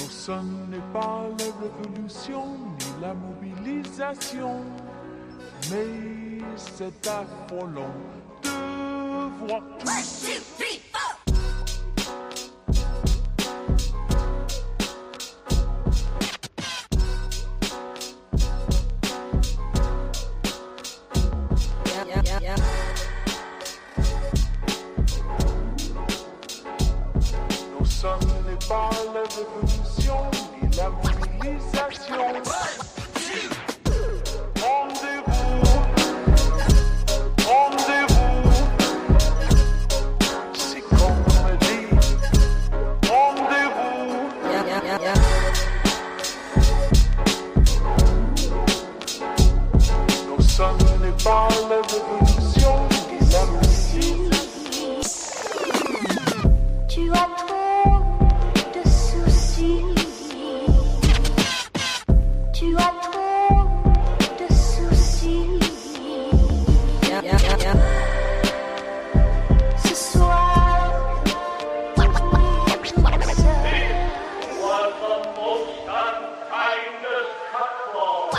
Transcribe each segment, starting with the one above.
ce n'est pas la révolution ni la mobilisation, mais c'est affolant de voir. 1, 2, 3, 4. Non, ce n'est pas la révolution ni la mobilisation. Rendez-vous, rendez-vous. C'est comme on dit. Rendez-vous. Non, ce n'est pas la révolution ni la mobilisation. Tu as trop de soucis. Tu as trop de soucis. Ce soir, tu es toute seule. Was the most unkindest cutthroat.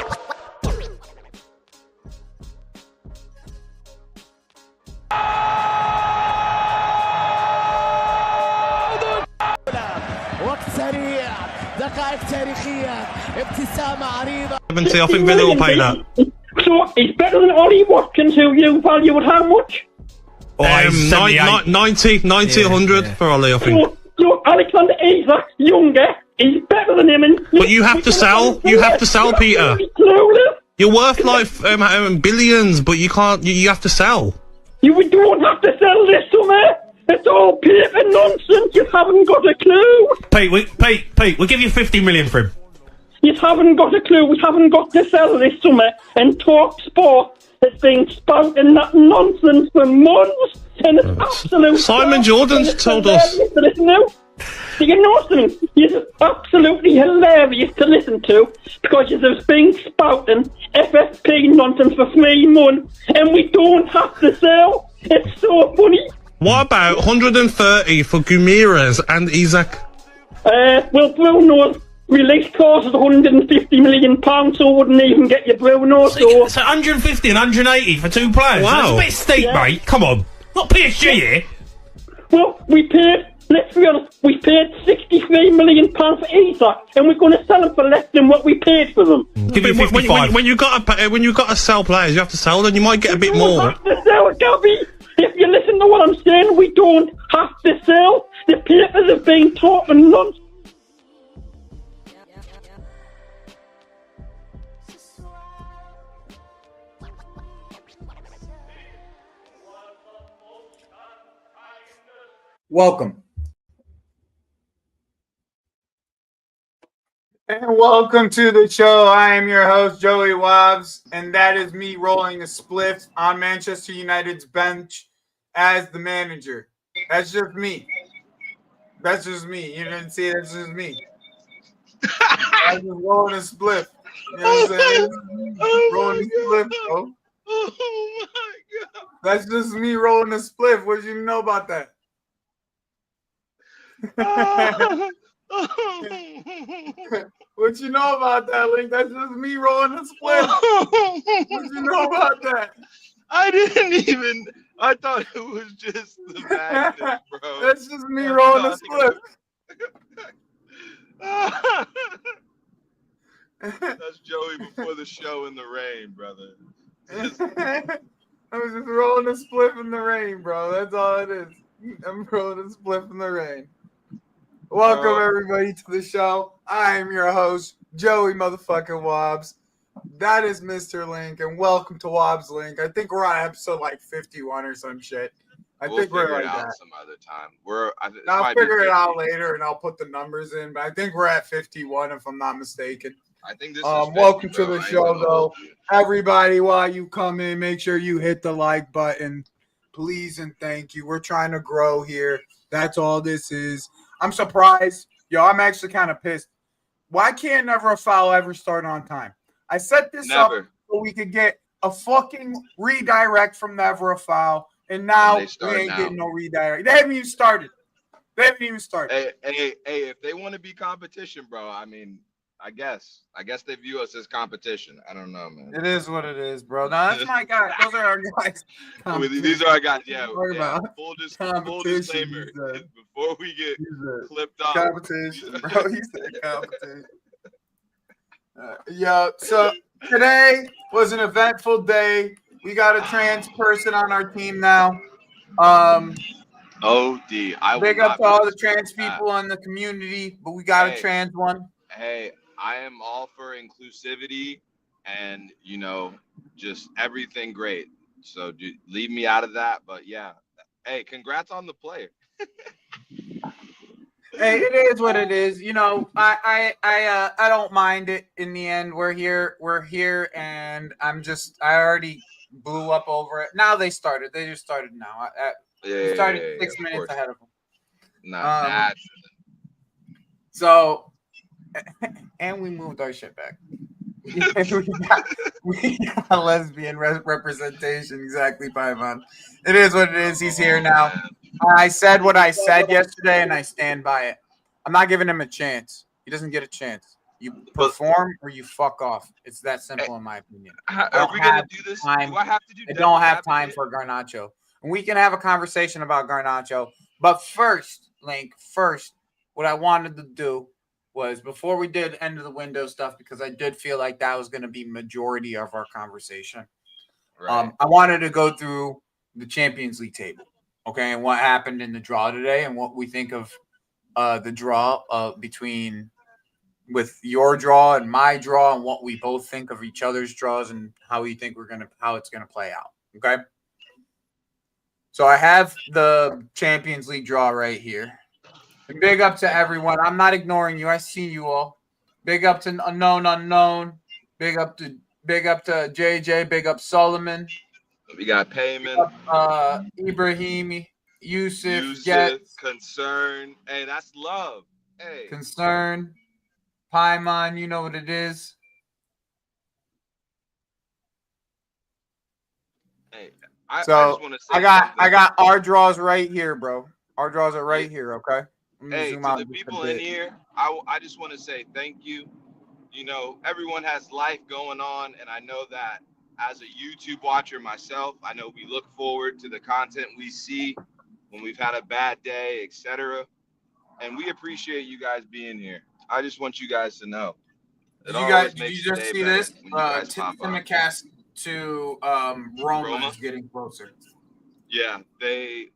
وقت سريع دقائق تاريخية ابتسامة عريضة 70, I think Villa will pay that. So it's better than Ollie Watkins, who you value at how much? 90, 100 for Ollie, I think. So Alexander Isak, younger, is better than him. But you have to sell. You have to sell, Peter. You're worth like billions, but you can't. You have to sell. We don't have to sell this summer. It's all paper nonsense. You haven't got a clue. Pete, we'll give you 50 million for him. You haven't got a clue. We haven't got to sell this summer. And Talk Sport has been spouting that nonsense for months. And it's absolute. Simon Jordan's told us. To listen to. You know something? It's absolutely hilarious to listen to because you've been spouting FFP nonsense for 3 months and we don't have to sell. It's so funny. What about 130 for Gumires and Isak? Well, Bruno's release cost is £150 million, so wouldn't even get you Bruno. So 150 and 180 for 2 players. Wow. That's a bit steep, mate. Come on. Not PSG here. Well, we paid, let's be honest, we paid £63 million for Isak, and we're going to sell them for less than what we paid for them. Give you 55. When you got to sell players, you have to sell them. You might get a bit more. Have to sell, Gabby. If you listen to what I'm saying, we don't have to sell. The papers have been talking nonsense. Welcome. And welcome to the show. I am your host, Joey Wabbs, and that is me rolling a spliff on Manchester United's bench as the manager. That's just me. That's just me. You didn't see it. That's just me. I'm just rolling a spliff. You know what I'm saying? Rolling a spliff, bro. Oh my God. That's just me rolling a spliff. What did you know about that? What you know about that, Link? That's just me rolling a split. What you know about that? I didn't even. I thought it was just the magnet, bro. That's just me rolling a split. That's Joey before the show in the rain, brother. I was just rolling a split in the rain, bro. That's all it is. I'm rolling a split in the rain. Welcome, everybody, to the show. I am your host, Joey motherfucking Wobbs. That is Mr. Link, and welcome to WabbsLink. I think we're on episode like 51 or some shit. We'll think we're figure like it out that. some other time. I'll figure it out later, and I'll put the numbers in. But I think we're at 51, if I'm not mistaken. I think this is 50, welcome to bro. the show, though. Everybody, while you come in, make sure you hit the like button. Please and thank you. We're trying to grow here. That's all this is. I'm surprised. Yo, I'm actually kind of pissed. Why can't never a foul ever start on time? I set this up so we could get a fucking redirect from never a foul, and now we ain't getting no redirect. They haven't even started. They haven't even started. Hey, if they want to be competition, bro, I mean, I guess they view us as competition. I don't know, man. It is what it is, bro. No, that's my guy. Those are our guys. These are our guys. Yeah. About Full competition, disclaimer before we get clipped off. Competition, bro. He said competition. So today was an eventful day. We got a trans person on our team now. OD. Big up to all the trans people in the community, but we got a trans one. Hey, I am all for inclusivity and, just everything great. So leave me out of that. But yeah, hey, congrats on the player. Hey, it is what it is. I don't mind it in the end. We're here, and I already blew up over it. Now they started. They just started now. We started 6 minutes ahead of them. Naturally. So, and we moved our shit back. we got lesbian representation. Exactly, Paimon. It is what it is. He's here now. I said what I said yesterday, and I stand by it. I'm not giving him a chance. He doesn't get a chance. You perform or you fuck off. It's that simple, in my opinion. Are we gonna do this? Do I have to do? I don't have time for Garnacho. And we can have a conversation about Garnacho. But first, Link, what I wanted to do was, before we did end of the window stuff, because I did feel like that was going to be majority of our conversation. Right. I wanted to go through the Champions League table, okay, and what happened in the draw today, and what we think of the draw with your draw and my draw, and what we both think of each other's draws, and how we think how it's gonna play out. Okay. So I have the Champions League draw right here. And big up to everyone. I'm not ignoring you. I see you all. Big up to unknown. Big up to JJ. Big up Solomon. We got Payman. Ibrahim. Yusuf. Concern. Hey, that's love. Hey. Concern. Paimon, you know what it is. Hey. I got our draws right here, bro. Our draws are right here, okay? Hey, to the people in here, I just want to say thank you. Everyone has life going on, and I know that as a YouTube watcher myself, I know we look forward to the content we see when we've had a bad day, etc. And we appreciate you guys being here. I just want you guys to know. Did you just see this? Timcast to Roma is getting closer. Yeah, they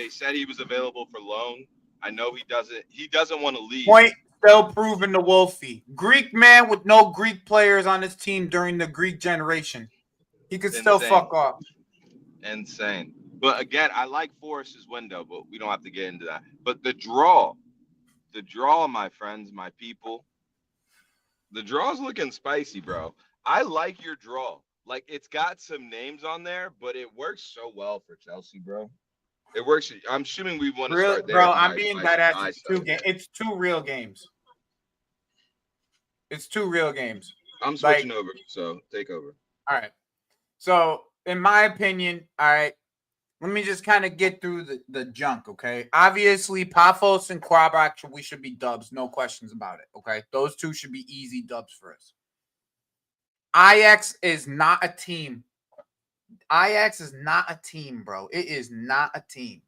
said he was available for loan. I know he doesn't want to leave. Point still proven to Wolfie. Greek man with no Greek players on his team during the Greek generation. He could still fuck off. Insane. But again, I like Forrest's window, but we don't have to get into that. But the draw, my friends, my people, the draw's looking spicy, bro. I like your draw. Like, it's got some names on there, but it works so well for Chelsea, bro. It works. I'm assuming we want to start there. Bro, I'm being badass. It's two real games. It's two real games. I'm switching over, so take over. All right. So, in my opinion, all right, let me just kind of get through the junk, okay? Obviously, Paphos and Quabrac, we should be dubs. No questions about it, okay? Those two should be easy dubs for us. Ajax is not a team. Ajax is not a team, bro. It is not a team.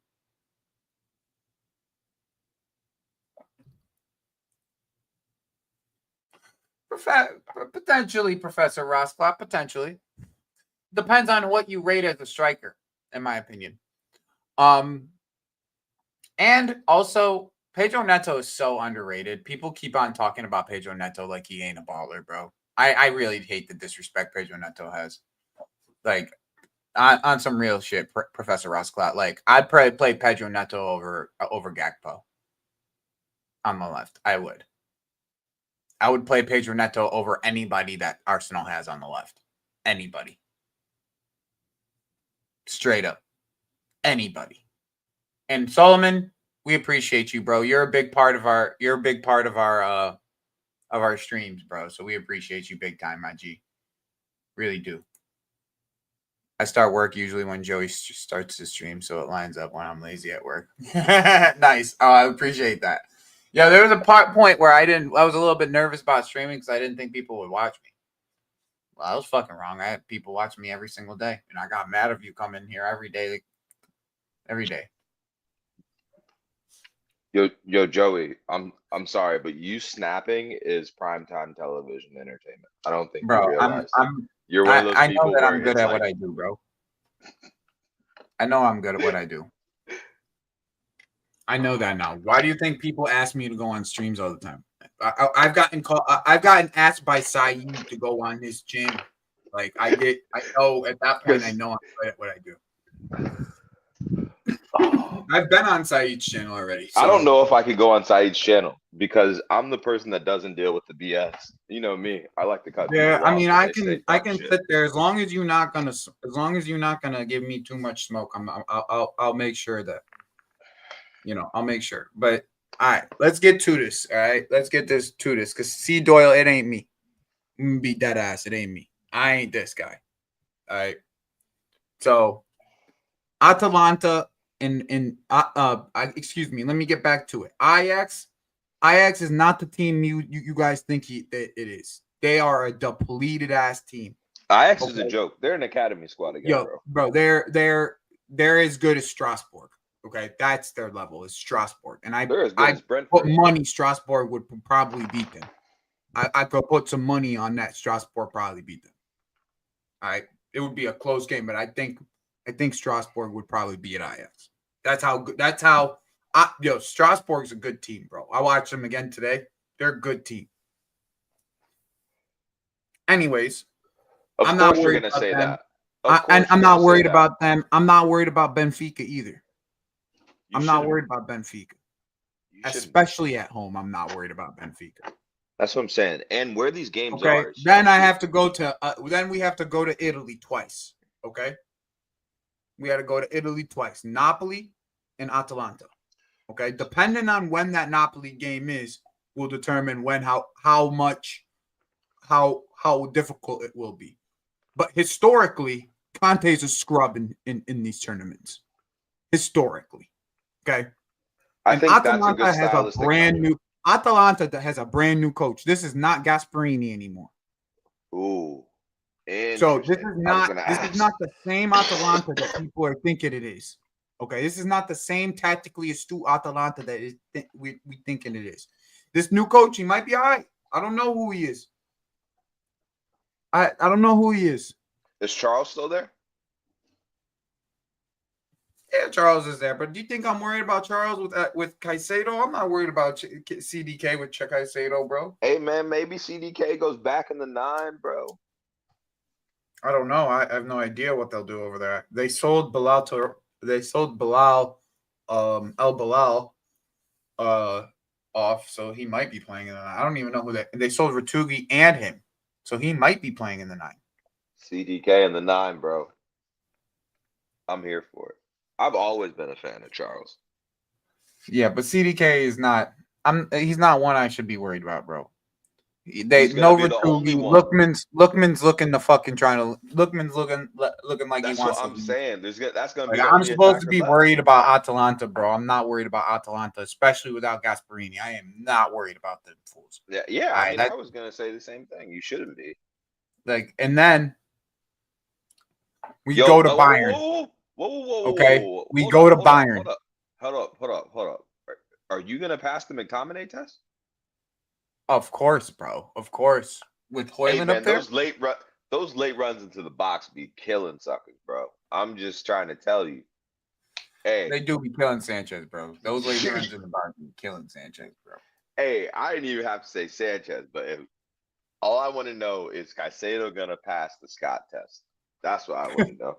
Potentially, Professor Rosscliffe, potentially. Depends on what you rate as a striker, in my opinion. And also, Pedro Neto is so underrated. People keep on talking about Pedro Neto like he ain't a baller, bro. I really hate the disrespect Pedro Neto has. Like, on some real shit, Professor Rosscliffe. Like, I'd probably play Pedro Neto over Gakpo on the left. I would play Pedro Neto over anybody that Arsenal has on the left. Anybody. Straight up. Anybody. And Solomon, we appreciate you, bro. You're a big part of our streams, bro. So we appreciate you big time, my G. Really do. I start work usually when Joey starts to stream, so it lines up when I'm lazy at work. Nice. Oh, I appreciate that. Yeah, there was a point where I was a little bit nervous about streaming because I didn't think people would watch me. Well, I was fucking wrong. I had people watching me every single day, and I got mad if you come in here every day. Every day. Yo, Joey, I'm sorry, but you snapping is primetime television entertainment. I don't think you realize. You're one of those people know that where I'm good it's at like, what I do, bro. I know I'm good at what I do. I know that now. Why do you think people ask me to go on streams all the time? I've gotten asked by Saeed to go on his channel. Like I know at that point I know I'm good at what I do. I've been on Saeed's channel already. So. I don't know if I could go on Saeed's channel because I'm the person that doesn't deal with the BS. You know me. I like to cut. Yeah, I mean, I can sit there as long as you're not gonna give me too much smoke. I'll make sure that I'll make sure. But all right, let's get to this. All right, let's get to this because C Doyle, it ain't me. I'm gonna beat that ass. It ain't me. I ain't this guy. All right. So Atalanta. Excuse me, let me get back to it. Ajax is not the team you guys think that it is. They are a depleted ass team. Ajax is a joke. They're an academy squad again, bro. They're as good as Strasbourg. Okay, that's their level. Is Strasbourg, and I put money Strasbourg would probably beat them. I could put some money on that. Strasbourg probably beat them. All right, it would be a close game, but I think Strasbourg would probably beat Ajax. That's how good. Strasbourg's a good team, bro. I watched them again today. They're a good team. Anyways, I'm not worried about them. I'm not worried about them. I'm not worried about Benfica either. I'm not worried about Benfica, especially at home. I'm not worried about Benfica. That's what I'm saying. And where these games are. Then I have to go to. Then we have to go to Italy twice. Okay. We had to go to Italy twice, Napoli and Atalanta. Okay, depending on when that Napoli game is, will determine how difficult it will be. But historically, Conte's a scrub in these tournaments. Historically, okay. I think Atalanta has a brand new. Atalanta has a brand new coach. This is not Gasperini anymore. Ooh. So this is not the same Atalanta that people are thinking it is. Okay, this is not the same tactically astute Atalanta that we thinking it is. This new coach, he might be all right. I don't know who he is. I don't know who he is. Is Charles still there? Yeah, Charles is there. But do you think I'm worried about Charles with Caicedo? I'm not worried about CDK with Caicedo, bro. Hey man, maybe CDK goes back in the 9, bro. I don't know. I have no idea what they'll do over there. They sold Bilal El Bilal off, so he might be playing in the 9. I don't even know who they sold Ratugi and him, so he might be playing in the 9. CDK in the 9, bro. I'm here for it. I've always been a fan of Charles. Yeah, but CDK is not. He's not one I should be worried about, bro. Lookman's looking to fucking trying to. Lookman's looking like that's he wants. What I'm saying. That's gonna be. I'm supposed to be worried about Atalanta, bro. I'm not worried about Atalanta, especially without Gasperini. I am not worried about the fools. Yeah. I was gonna say the same thing. You shouldn't be. And then we go to Bayern. Whoa. Okay, we go to Bayern. Hold up. Are you gonna pass the McTominay test? Of course, bro. Of course. With Højlund up there? Those late runs into the box be killing suckers, bro. I'm just trying to tell you. Hey. They do be killing Sanchez, bro. Those late runs in the box be killing Sanchez, bro. Hey, I didn't even have to say Sanchez, but all I want to know is Caicedo gonna pass the Scott test. That's what I want to know.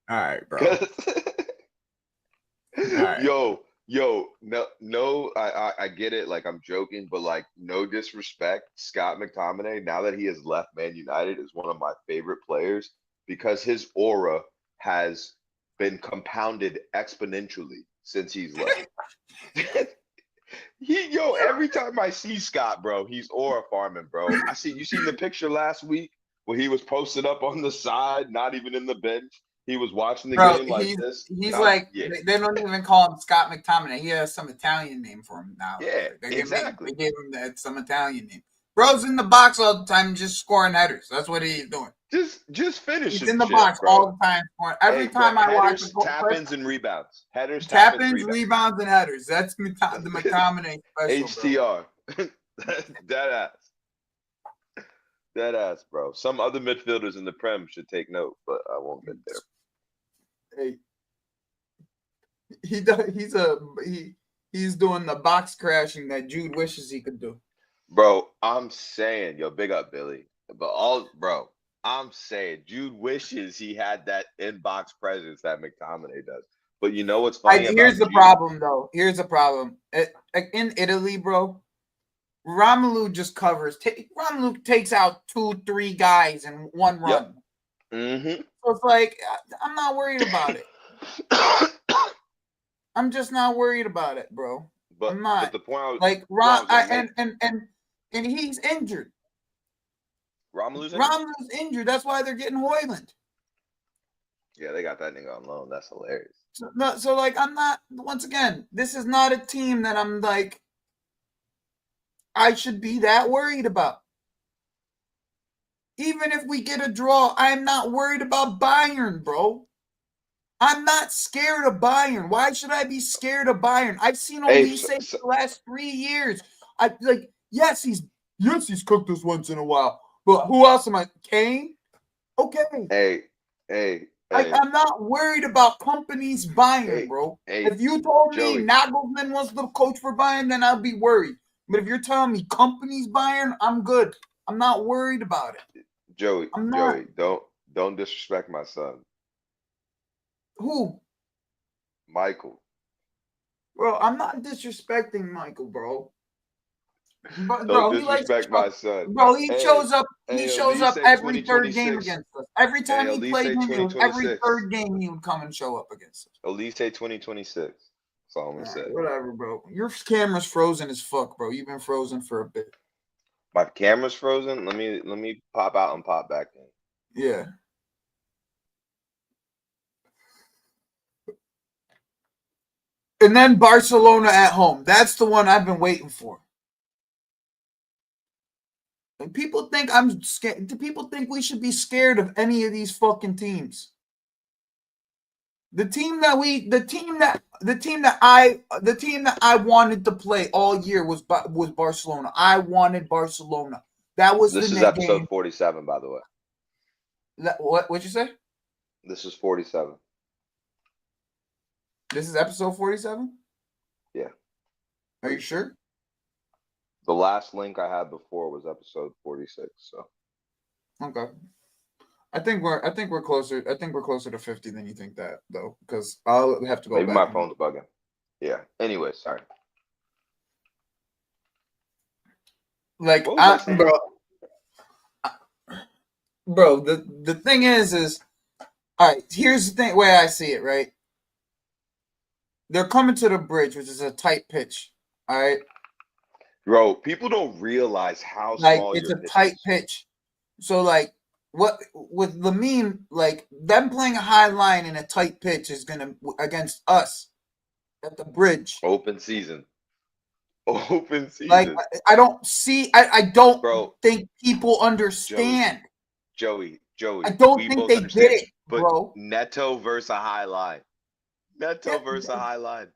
All right, bro. All right. Yo, no, I get it. Like, I'm joking, but like, no disrespect. Scott McTominay, now that he has left Man United, is one of my favorite players because his aura has been compounded exponentially since he's left. Every time I see Scott, bro, he's aura farming, bro. You seen the picture last week where he was posted up on the side, not even in the bench. He was watching the Bro, game like this. he's and like yeah, they don't even call him Scott McTominay. He has some Italian name for him now. yeah, They exactly. gave him that some Italian name. Bro's in the box all the time, just scoring headers. That's what he's doing. Just finish. He's some in the shit, box bro. all the time. Every time I watch headers, a goal, tap-ins and rebounds. Headers, tap-ins, rebounds, and headers. That's the McTominay special, HTR. Dead ass. Dead ass, bro. Some other midfielders in the Prem should take note, but I won't get there. Hey, he's doing the box crashing that Jude wishes he could do. Bro, I'm saying, yo, big up Billy. But bro, I'm saying Jude wishes he had that inbox presence that McTominay does. But you know what's funny? Here's the problem, though. Here's the problem. In Italy, bro, Romelu just covers. Romelu takes out 2-3 guys in one run. Yep. Mm-hmm. So it's like I'm not worried about it. I'm just not worried about it, bro. I'm not. But the point I was like and he's injured. Romelu's injured. That's why they're getting Hoyland. Yeah, they got that nigga on loan. That's hilarious. So like, I'm not. Once again, this is not a team that I'm like. I should be that worried about. Even if we get a draw, I'm not worried about Bayern, bro. I'm not scared of Bayern. Why should I be scared of Bayern? I've seen Olise for the last 3 years. Yes, he's cooked us once in a while. But who else am I? Kane? Okay. Hey. I'm not worried about companies Bayern, bro. If you told me Nagelsmann was the coach for Bayern, then I'd be worried. But if you're telling me companies Bayern, I'm good. I'm not worried about it. Joey, don't disrespect my son. Who? Michael. Bro, I'm not disrespecting Michael, bro. But, bro, don't disrespect my son. Bro, he shows up. He shows up every third game against us. Every time he played him, every third game he would come and show up against us. Elise 2026. That's all I'm gonna say. Whatever, bro. Your camera's frozen as fuck, bro. You've been frozen for a bit. My camera's frozen. Let me pop out and pop back in. Yeah. And then Barcelona at home. That's the one I've been waiting for. And people think I'm scared. Do people think we should be scared of any of these fucking teams? The team that I wanted to play all year was Barcelona. I wanted Barcelona. That was this is episode game. 47, by the way. What'd you say? This is 47. This is episode 47? Yeah. Are you sure? The last link I had before was episode 46. So. Okay. I think we're closer. I think we're closer to 50 than you think that though, because I'll have to go. Maybe my phone's bugging. Yeah. Anyway, sorry. Like, bro. The thing is, all right. Here's the thing. Way I see it, right? They're coming to the bridge, which is a tight pitch. All right. Bro, people don't realize how small it's a tight pitch. So like, what with Lamine, like them playing a high line in a tight pitch is gonna against us at the bridge. Open season. Like I don't see. I don't think people understand. Joey. I don't think they get it, bro. Neto versus a high line. Versus a high line.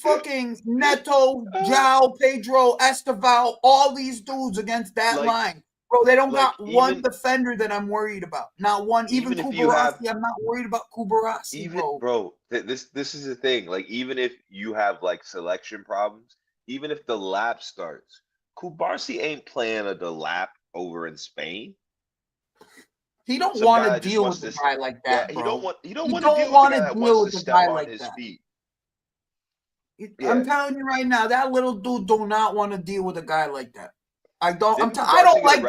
Fucking Neto, João, Pedro, Esteval, all these dudes against that line. Bro, they don't got one defender that I'm worried about. Not one. Even Kubarasi, I'm not worried about Kubarasi, bro. This is the thing. Like, even if you have like selection problems, even if the lap starts, Kubarasi ain't playing the lap over in Spain. He don't want to deal with a guy like that, bro. He don't want to deal with a guy like that. Yeah. I'm telling you right now, that little dude do not want to deal with a guy like that. I don't like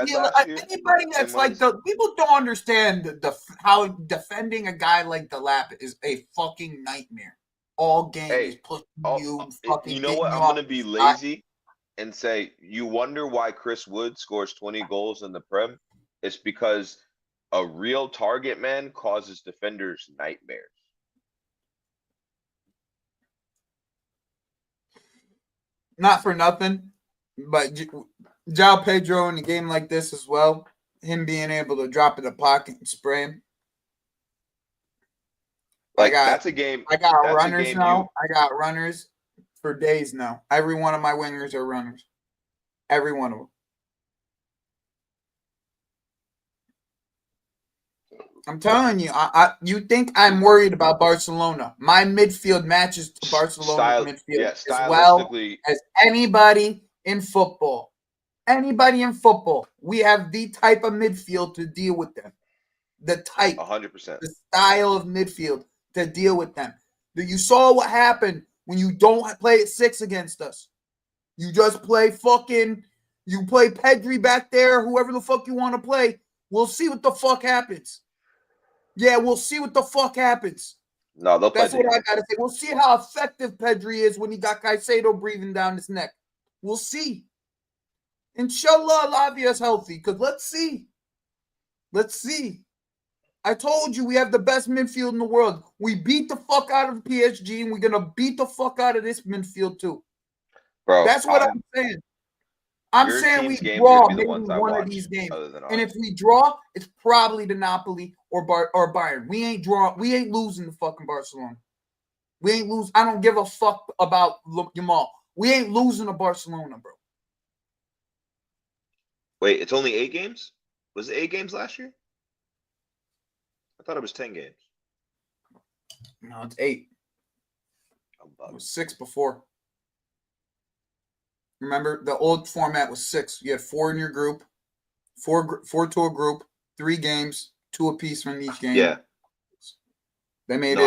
dealing. Anybody that's like people don't understand how defending a guy like the lap is a fucking nightmare. All game is pushing you. Fucking you know what? I'm gonna be lazy and say you wonder why Chris Wood scores 20 goals in the Prem. It's because A real target man causes defenders nightmares. Not for nothing, but João Pedro in a game like this as well, him being able to drop in the pocket and spray him. Like that's a game. I got runners now. I got runners for days now. Every one of my wingers are runners. Every one of them. I'm telling you, you think I'm worried about Barcelona. My midfield matches to Barcelona midfield as well as anybody in football. Anybody in football. We have the type of midfield to deal with them. The type. 100%. The style of midfield to deal with them. You saw what happened when you don't play at 6 against us. You just play you play Pedri back there, whoever the fuck you want to play. We'll see what the fuck happens. Yeah, we'll see what the fuck happens. No, that's what I gotta say. We'll see how effective Pedri is when he got Caicedo breathing down his neck. We'll see. Inshallah, Lavia's healthy. Because let's see. Let's see. I told you we have the best midfield in the world. We beat the fuck out of PSG, and we're gonna beat the fuck out of this midfield too. Bro, that's what I'm saying. I'm saying we draw maybe one of these games, and if we draw, it's probably the Napoli or Bayern. We ain't losing to fucking Barcelona. We ain't lose. I don't give a fuck about Yamal. We ain't losing to Barcelona, bro. Wait, it's only 8 games? Was it 8 games last year? I thought it was 10 games. No, it's 8. It was 6 before. Remember, the old format was 6. You had 4 in your group, 4 to a group, 3 games, 2 apiece from each game. Yeah. They made it.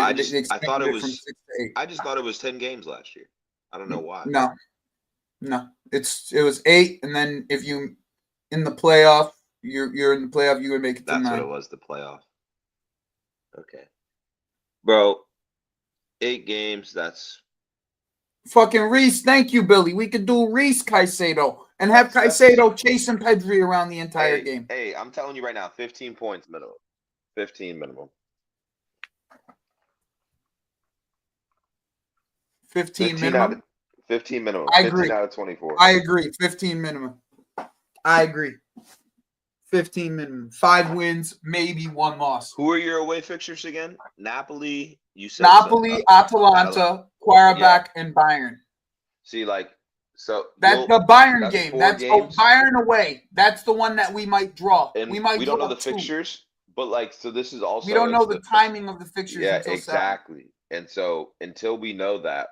I thought it was from 6 to 8. I just thought it was 10 games last year. I don't know why. No. It was 8, and then if you in the playoff, you're in the playoff, you would make it to 9. That's what it was, the playoff. Okay. Bro, 8 games, that's fucking Reese. Thank you, Billy. We could do Reese Caicedo and have Caicedo chasing Pedri around the entire game. Hey, I'm telling you right now, 15 points minimum. 15 minimum. 15 minimum? 15 minimum. I agree. 15 out of 24. I agree. 15 minimum. I agree. 15 minimum. 5 wins, maybe 1 loss. Who are your away fixtures again? Napoli. You said Napoli, Atalanta, Qarabağ, and Bayern. See, so that's the Bayern game. That's Bayern away. That's the one that we might draw. And we don't know the fixtures, but so this is also we don't know the timing of the fixtures. Yeah, until exactly. 7. And so until we know that,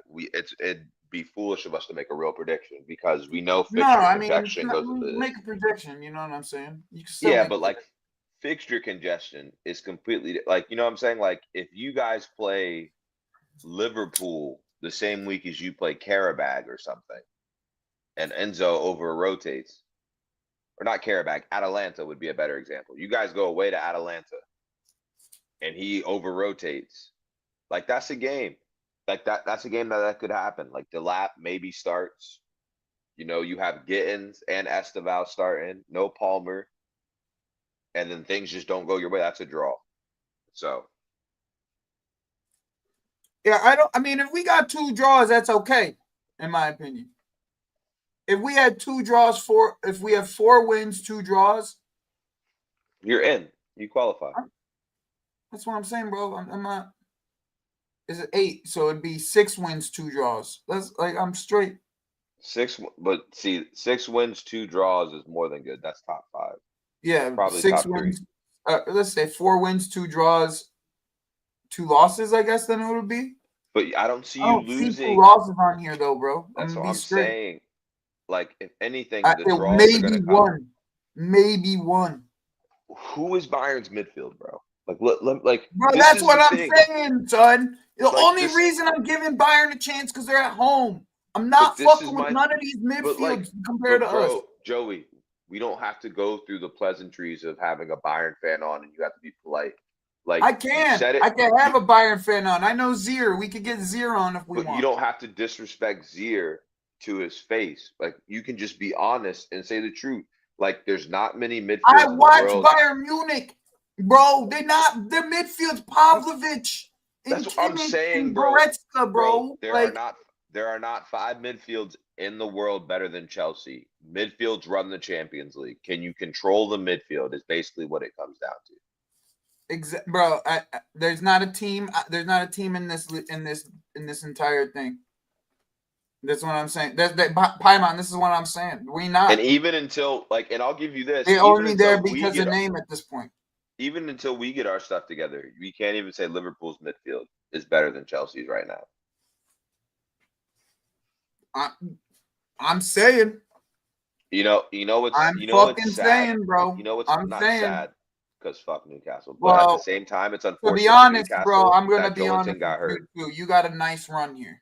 it'd be foolish of us to make a real prediction because we know fixture congestion goes with it. Make a prediction. You know what I'm saying? Fixture congestion is completely you know what I'm saying? If you guys play Liverpool the same week as you play Qarabağ or something, and Enzo over rotates, or not Qarabağ, Atalanta would be a better example. You guys go away to Atalanta and he over rotates. That's a game. That's a game that could happen. Delap maybe starts. You have Gittins and Esteval starting, no Palmer. And then things just don't go your way. That's a draw. So. Yeah, if we got 2 draws, that's okay, in my opinion. If we had 2 draws, if we have 4 wins, 2 draws. You're in. You qualify. That's what I'm saying, bro. I'm not. Is it 8? So it'd be 6 wins, 2 draws. That's I'm straight. 6, but see, 6 wins, 2 draws is more than good. That's top 5. Yeah, probably 6 wins. Let's say 4 wins, 2 draws, 2 losses. I guess then it would be. But I don't see you losing. See 2 losses on here though, bro. That's what I'm saying. If anything, the draws maybe are one, come. Maybe 1. Who is Bayern's midfield, bro? Bro, that's what I'm saying, son. The only reason I'm giving Bayern a chance because they're at home. I'm not fucking with none of these midfields compared to us. Joey, we don't have to go through the pleasantries of having a Bayern fan on, and you have to be polite. I can have a Bayern fan on. I know Zier. We could get Zier on if we want. But you don't have to disrespect Zier to his face. You can just be honest and say the truth. There's not many midfielders. I watch Bayern Munich. Bro, they're not. Their midfield's Pavlovic. That's what I'm saying, bro. Goretzka, bro. There are not 5 midfields in the world better than Chelsea. Midfields run the Champions League. Can you control the midfield? Is basically what it comes down to. Bro, there's not a team. There's not a team in this entire thing. That's what I'm saying. Paimon, this is what I'm saying. We not. And even until and I'll give you this. They're only there because of name at this point. Even until we get our stuff together, we can't even say Liverpool's midfield is better than Chelsea's right now. I'm saying. You know what's fucking sad? saying, bro. You know what's I'm not saying. sad because fuck Newcastle. But at the same time, it's unfortunate. To be honest, bro, I'm gonna that be honest. got hurt. You got a nice run here.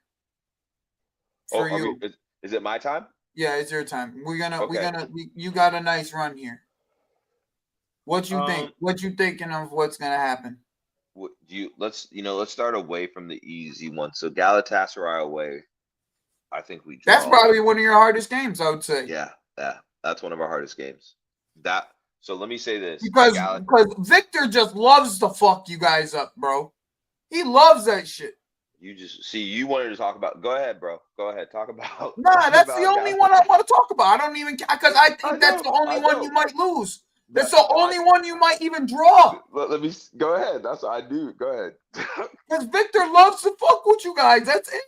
For you. Is it my time? Yeah, it's your time. You got a nice run here. What you think? What you thinking of what's gonna happen? Let's start away from the easy one. So Galatasaray away, I think we draw. That's probably one of your hardest games, I would say. Yeah, that's one of our hardest games. So let me say this. Because Victor just loves to fuck you guys up, bro. He loves that shit. You wanted to talk about. Go ahead, bro. Go ahead. Talk about. Nah, that's the only one I want to talk about. I don't even because I think that's the only one you might lose. That's the only one you might even draw. Let me go ahead. That's what I do. Go ahead. Because Victor loves to fuck with you guys. That's it.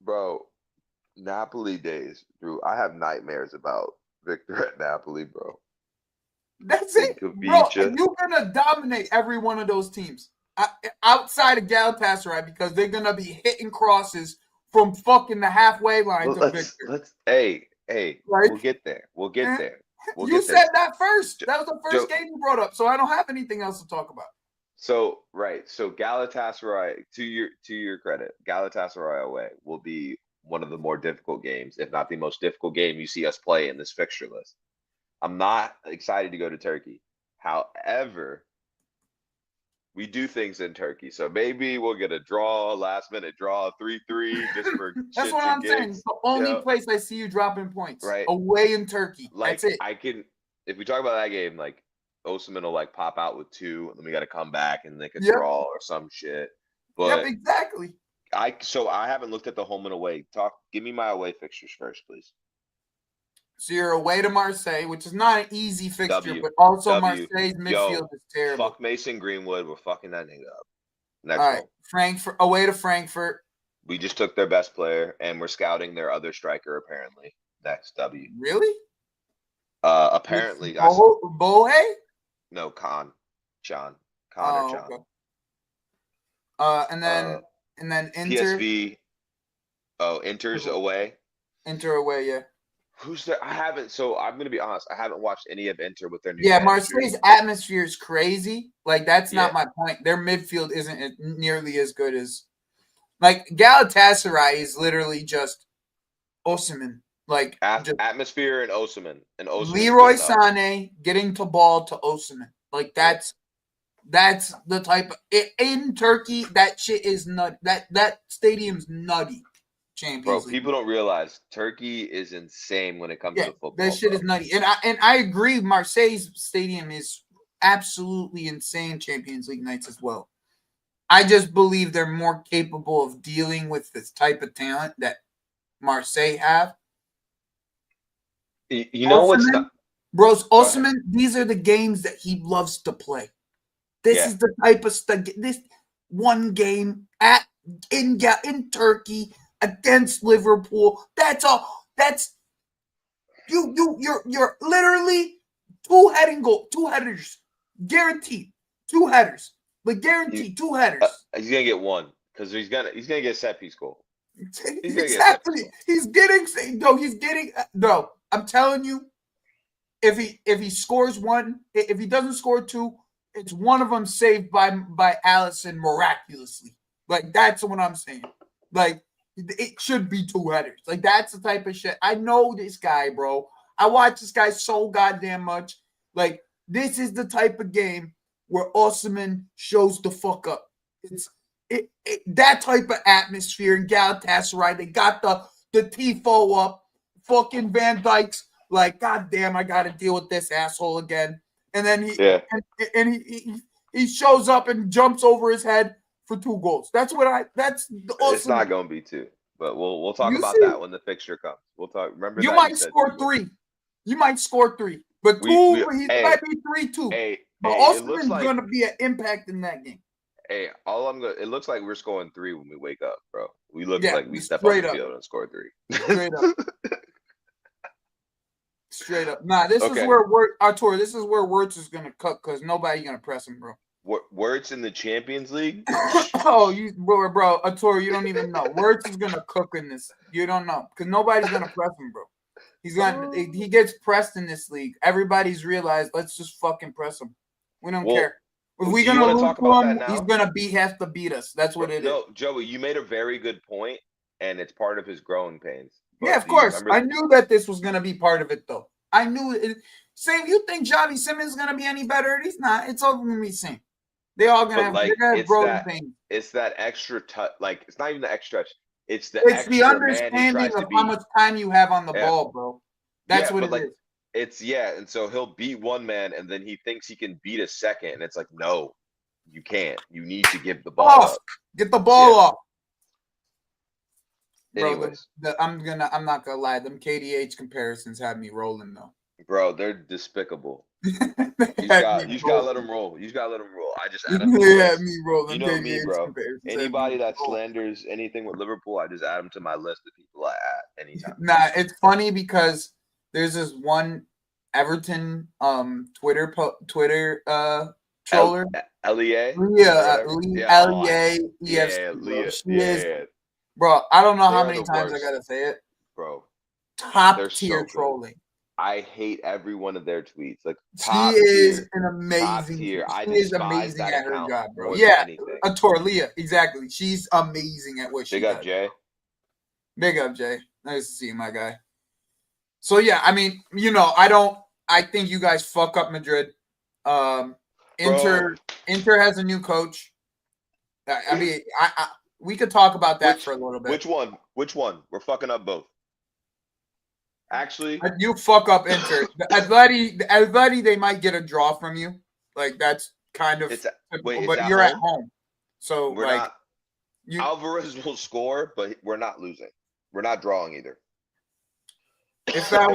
Bro, Napoli days, Drew. I have nightmares about Victor at Napoli, bro. That's it. Bro, you're going to dominate every one of those teams. Outside of Galatasaray because they're going to be hitting crosses from fucking the halfway line to Victor. Hey, we'll get there. We'll get there. You said that first. That was the first game you brought up, so I don't have anything else to talk about. So Galatasaray, to your credit, Galatasaray away will be one of the more difficult games, if not the most difficult game you see us play in this fixture list. I'm not excited to go to Turkey. However, we do things in Turkey, so maybe we'll get a last minute draw, 3-3, just for That's what I'm saying. It's the only place I see you dropping points. Right. Away in Turkey. That's it. If we talk about that game, Osimhen will pop out with 2, and then we got to come back and make a draw or some shit. But exactly. I haven't looked at the home and away. Give me my away fixtures first, please. So you're away to Marseille, which is not an easy fixture, but also Marseille's midfield is terrible. Fuck Mason Greenwood. We're fucking that nigga up. Next all right. One. Frankfurt, away to Frankfurt. We just took their best player, and we're scouting their other striker, apparently. Next, W. Really? Apparently. Bohe? No, Connor Chan. Okay. And then Inter. PSV. Oh, Inter's away. Inter away, yeah. Who's there? I'm going to be honest. I haven't watched any of Inter with their new. Yeah, Marseille's atmosphere is crazy. That's not my point. Their midfield isn't nearly as good as. Galatasaray is literally just Osimhen. Atmosphere and Osimhen. Leroy Sané getting to ball to Osimhen. That's the type of. In Turkey, that shit is nut. That stadium's nutty. Champions League. People don't realize Turkey is insane when it comes to football. That shit is nutty. And I agree, Marseille's stadium is absolutely insane Champions League nights as well. I just believe they're more capable of dealing with this type of talent that Marseille have. You know what's not... Bros, Osimhen, these are the games that he loves to play. This is the type of stuff. This one game in Turkey against Liverpool. That's all. That's you're literally two headers, guaranteed. 2 headers, guaranteed 2 headers. He's gonna get one because he's gonna get a set piece goal. Exactly. He's getting. I'm telling you, if he scores one, if he doesn't score 2, it's one of them saved by Alisson miraculously. That's what I'm saying. It should be 2 headers. That's the type of shit. I know this guy, bro. I watch this guy so goddamn much. This is the type of game where Osimhen shows the fuck up. It's that type of atmosphere in Galatasaray. They got the tifo up. Fucking Van Dijk's goddamn, I got to deal with this asshole again. And then he shows up and jumps over his head for 2 goals. That's awesome. It's not going to be 2, but we'll talk about that when the fixture comes. We'll talk. Remember, you might score 3. You might score 3, but 2. He might be 3-2. But Osman's going to be an impact in that game. Hey, it looks like we're scoring 3 when we wake up, bro. We look like we step off the field and score 3. Straight up. Straight up. Nah, this is where Artur. This is where Wirtz is gonna cook because nobody's gonna press him, bro. Wirtz in the Champions League? bro, Artur, you don't even know. Wirtz is gonna cook in this. You don't know because nobody's gonna press him, bro. He gets pressed in this league. Everybody's realized. Let's just fucking press him. We don't care. If we're gonna lose to him, he's have to beat us. That's what it is. No, Joey, you made a very good point, and it's part of his growing pains. Yeah, of course. I knew that this was going to be part of it, though. I knew it. Same, you think Javi Simmons is going to be any better? He's not. It's all going to be the same. They all going to have growing pains. It's that extra touch. Like, it's not even the extra touch. It's the understanding of how much time you have on the ball, bro. That's what it is. And so he'll beat one man, and then he thinks he can beat a second, and it's like, no, you can't. You need to give the ball up. Get the ball off. Anyways, bro, I'm not gonna lie. Them KDH comparisons had me rolling though. Bro, they're despicable. You just gotta let them roll. You just gotta let them roll. I just add them. Me rolling. You know me, bro. Anybody that slanders anything with Liverpool, I just add them to my list of people I add anytime. Nah, it's funny because there's this one Everton Twitter troller. Lea. EFC. Bro, I don't know how many times I gotta say it. Bro, top tier trolling. I hate every one of their tweets. Like, she is an amazing. She is amazing at her job, bro. Yeah, Leah, exactly. She's amazing at what she does. Big up, Jay. Big up, Jay. Nice to see you, my guy. So yeah, I mean, I think you guys fuck up Madrid. Inter has a new coach. I mean, we could talk about that for a little bit. Which one? We're fucking up both. Actually, you fuck up Inter. Atleti, they might get a draw from you. Like that's kind of. But you're at home, so we're not. Alvarez will score, but we're not losing. We're not drawing either. If that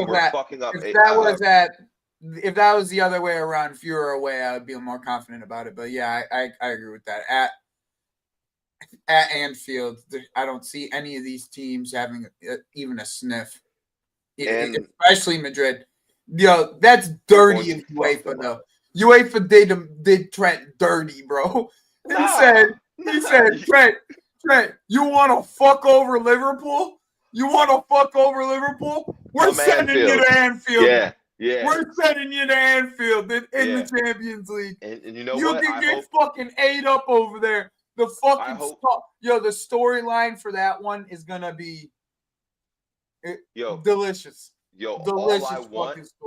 was the other way around, if you were away, I would be more confident about it. But yeah, I agree with that. At Anfield, I don't see any of these teams having even a sniff, especially Madrid. Yo, that's dirty in UEFA, though. UEFA did Trent dirty, bro. He said, Trent, you want to fuck over Liverpool? You want to fuck over Liverpool? We're sending you to Anfield. Yeah. We're sending you to Anfield in the Champions League. And you know what? You can get fucking ate up over there. The fucking the storyline for that one is gonna be delicious. Delicious.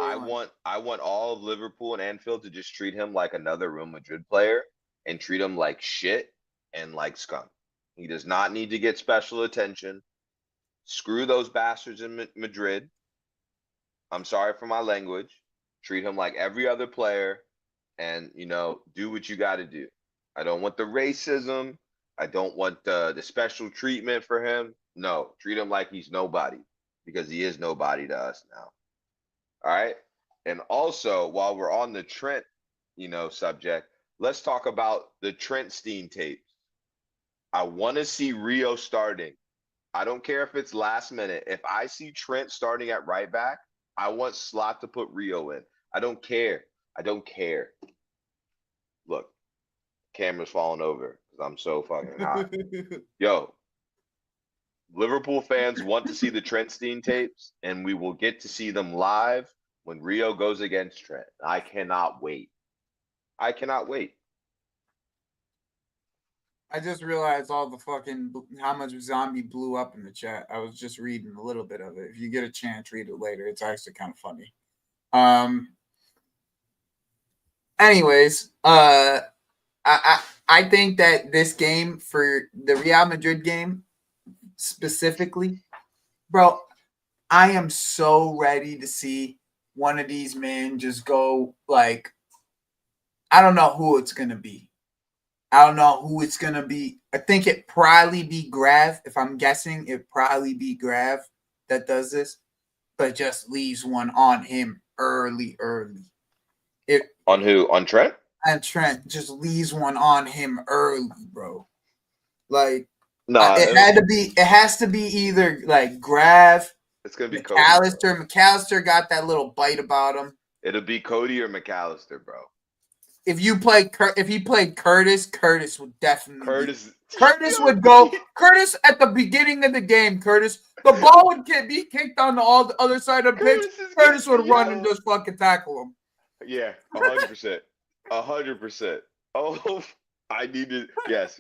I want all of Liverpool and Anfield to just treat him like another Real Madrid player and treat him like shit and like scum. He does not need to get special attention. Screw those bastards in Madrid. I'm sorry for my language. Treat him like every other player, and do what you got to do. I don't want the racism. I don't want the special treatment for him. No, treat him like he's nobody because he is nobody to us now. All right. And also, while we're on the Trent, subject, let's talk about the Trent Steen tapes. I want to see Rio starting. I don't care if it's last minute. If I see Trent starting at right back, I want Slot to put Rio in. I don't care. Look. Camera's falling over because I'm so fucking hot. Yo, Liverpool fans want to see the Trent Steen tapes, and we will get to see them live when Rio goes against Trent. I cannot wait. I just realized all the how much zombie blew up in the chat. I was just reading a little bit of it. If you get a chance, read it later. It's actually kind of funny. Anyways, I think that this game, for the Real Madrid game specifically, bro, I am so ready to see one of these men just go like I don't know who it's gonna be. I don't know who it's gonna be. I think it probably be Grav. If I'm guessing, it probably be Grav that does this, but just leaves one on him early. On who? On Trent? And Trent just leaves one on him early, bro. Like, No, it has to be either like Grav. It's gonna be McAllister. Cody. McAllister got that little bite about him. It'll be Cody or McAllister, bro. If he played Curtis, Curtis would definitely. Curtis would go. Curtis at the beginning of the game. The ball would be kicked on the other side of the pitch. Curtis would run and just fucking tackle him. Yeah, 100%. 100%. Oh, I need to. Yes,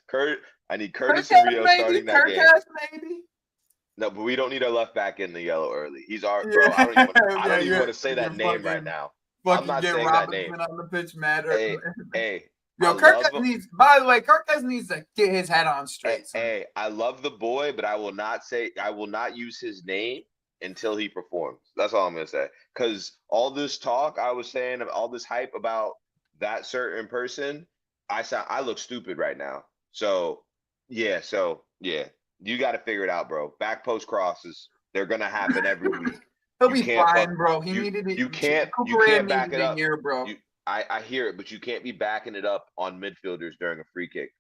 I need Curtis and Rio starting that game. Maybe. No, but we don't need our left back in the yellow early. He's our bro. I don't even want to say that name right now. I'm not saying that name. On the pitch, matter. Hey. Yo, Kirk needs. By the way, Kirk needs to get his head on straight. Hey, I love the boy, but I will not use his name until he performs. That's all I'm gonna say. Because all this talk I was saying, all this hype about that certain person, I look stupid right now. So yeah, you got to figure it out, bro. Back post crosses, they're gonna happen every week. He'll be fine, bro. He needed it. You can't back it up, here, bro. I hear it, but you can't be backing it up on midfielders during a free kick,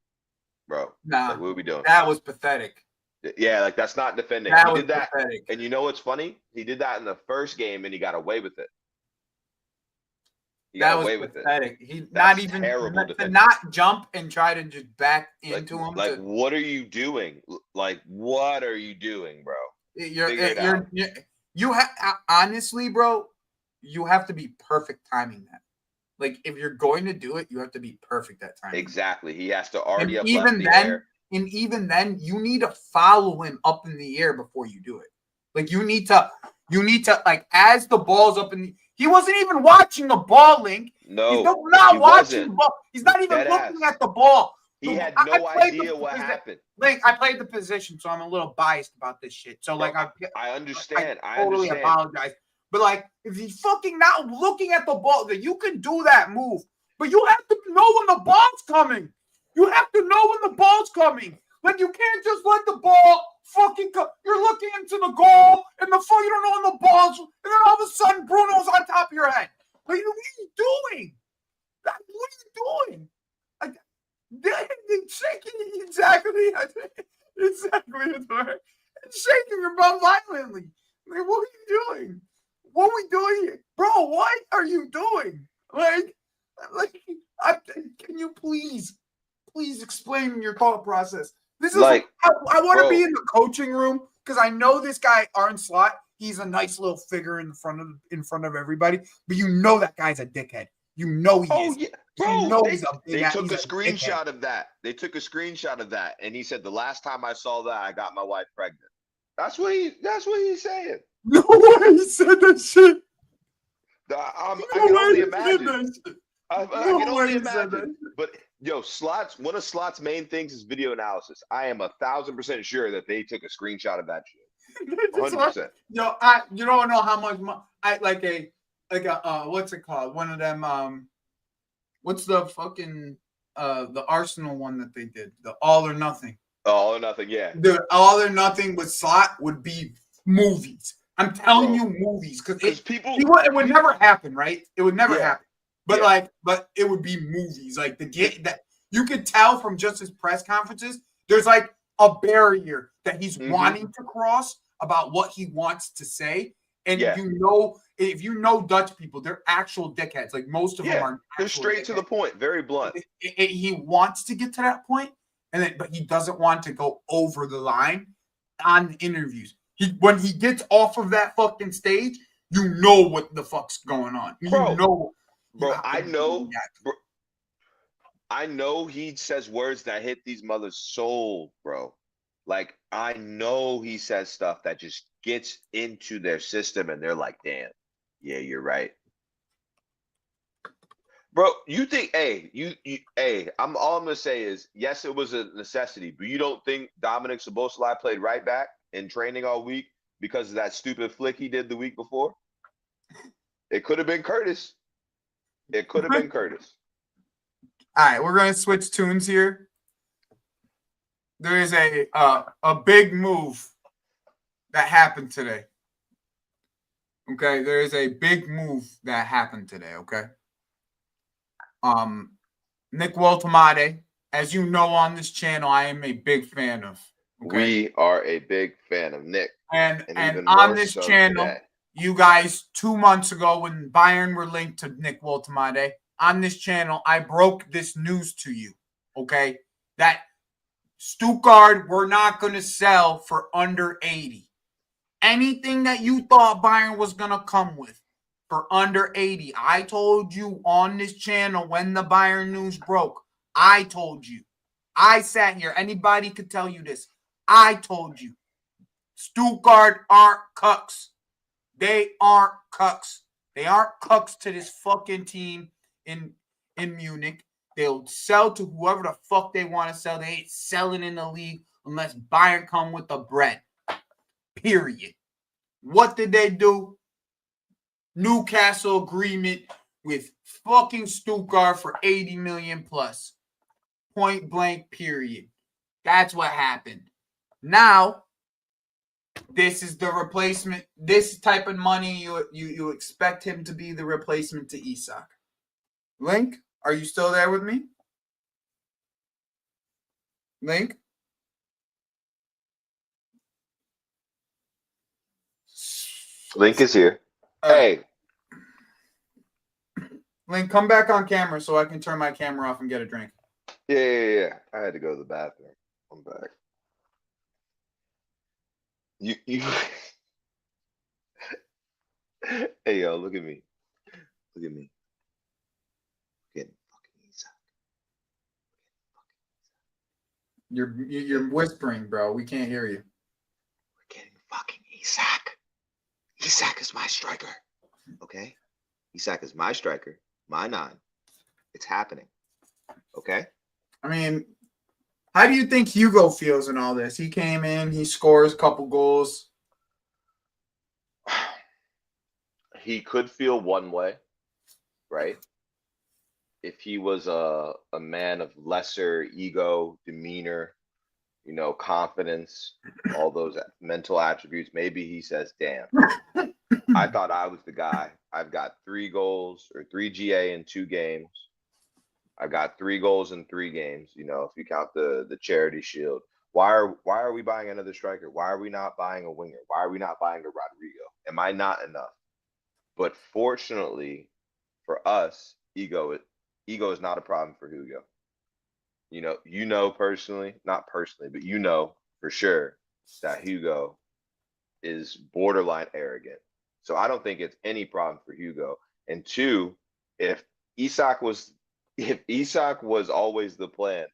bro. Nah, like, what are we doing? That was pathetic. Yeah, like that's not defending. That he was did that, pathetic. And you know what's funny? He did that in the first game, and he got away with it. He got away with it. He That's not even terrible to not jump and try to just back into him. Like, what are you doing? Like, what are you doing, bro? You have honestly, bro. You have to be perfect timing that. Like, if you're going to do it, you have to be perfect that time. Exactly. He has to already and have left the air. And even then, you need to follow him up in the air before you do it. Like, you need to like, as the ball's up in the, he wasn't even watching the ball, Link. No, he's not watching the ball. He's not even looking at the ball. He had no idea what happened. Link, I played the position, so I'm a little biased about this shit. So, like, I understand. I totally apologize. But, like, if he's fucking not looking at the ball, that you can do that move. But you have to know when the ball's coming. You have to know when the ball's coming. Like, you can't just let the ball fucking come. You're looking into the goal, and you don't know when the ball's, and then all of a sudden Bruno's on top of your head. Like, what are you doing? What are you doing? Like, shaking exactly. Shaking your butt violently. Like, what are you doing? What are we doing here? Bro, what are you doing? Like, can you please explain your thought process? This is like, I want to be in the coaching room because I know this guy, Arne Slot, he's a nice little figure in front of everybody, but you know that guy's a dickhead. You know he is. Yeah. Bro, you know they took a screenshot of that. They took a screenshot of that, and he said the last time I saw that, I got my wife pregnant. That's what he's saying. No way he said that shit. I can only imagine. I can only imagine. But yo, one of Slot's main things is video analysis. I am 1,000% sure that they took a screenshot of that shit. 100%. Yo, you don't know how much I like a what's it called? One of them what's the fucking the Arsenal one that they did? The All or Nothing. All or Nothing, yeah. The All or Nothing with Slot would be movies. I'm telling you, movies, because it would never happen, right? It would never happen. But but it would be movies. Like that you could tell from just his press conferences, there's like a barrier that he's wanting to cross about what he wants to say. And if you know Dutch people, they're actual dickheads. Like most of them are. They're straight to the point, very blunt. He wants to get to that point, but he doesn't want to go over the line on the interviews. When he gets off of that fucking stage, you know what the fuck's going on. I know he says words that hit these mothers' soul, bro. Like, I know he says stuff that just gets into their system, and they're like, damn, yeah, you're right. Bro, you think, all I'm going to say is, yes, it was a necessity, but you don't think Dominic Szoboszlai played right back in training all week because of that stupid flick he did the week before? It could have been Curtis. It could have been Curtis. All right, we're gonna switch tunes here. There is a big move that happened today. Okay, there is a big move that happened today. Okay. Nick Woltamade, as you know on this channel, I am a big fan of. Okay? We are a big fan of Nick, and even on more this so channel, today. you guys 2 months ago when Bayern were linked to Nick Woltamade, on this channel, I broke this news to you. Okay, that Stuttgart were not going to sell for under 80. Anything that you thought Bayern was going to come with for under 80. I told you on this channel when the Bayern news broke. I told you. I sat here. Anybody could tell you this. I told you. Stuttgart aren't cucks. They aren't cucks. They aren't cucks to this fucking team in Munich. They'll sell to whoever the fuck they want to sell. They ain't selling in the league unless Bayern come with the bread. Period. What did they do? Newcastle agreement with fucking Stuttgart for 80 million plus. Point blank, period. That's what happened. Now, this is the replacement. This type of money, you expect him to be the replacement to Isak. Link, are you still there with me? Link? Link is here. Hey. Link, come back on camera so I can turn my camera off and get a drink. Yeah. I had to go to the bathroom. I'm back. You Hey yo, look at me. Look at me. Getting fucking Isak. You're whispering, bro. We can't hear you. We're getting fucking Isak. Isak is my striker. Okay? Isak is my striker. My 9. It's happening. Okay? I mean, how do you think Hugo feels in all this? He came in, he scores a couple goals. He could feel one way, right? If he was a man of lesser ego, demeanor, confidence, all those mental attributes, maybe he says, damn, I thought I was the guy. I've got 3 goals or 3 GA in 2 games. I've got 3 goals in 3 games, if you count the Charity Shield. Why are we buying another striker? Why are we not buying a winger? Why are we not buying a Rodrigo? Am I not enough? But fortunately for us, ego is not a problem for Hugo. Personally, not personally, but for sure that Hugo is borderline arrogant. So I don't think it's any problem for Hugo. And 2, if Isak was always the plan,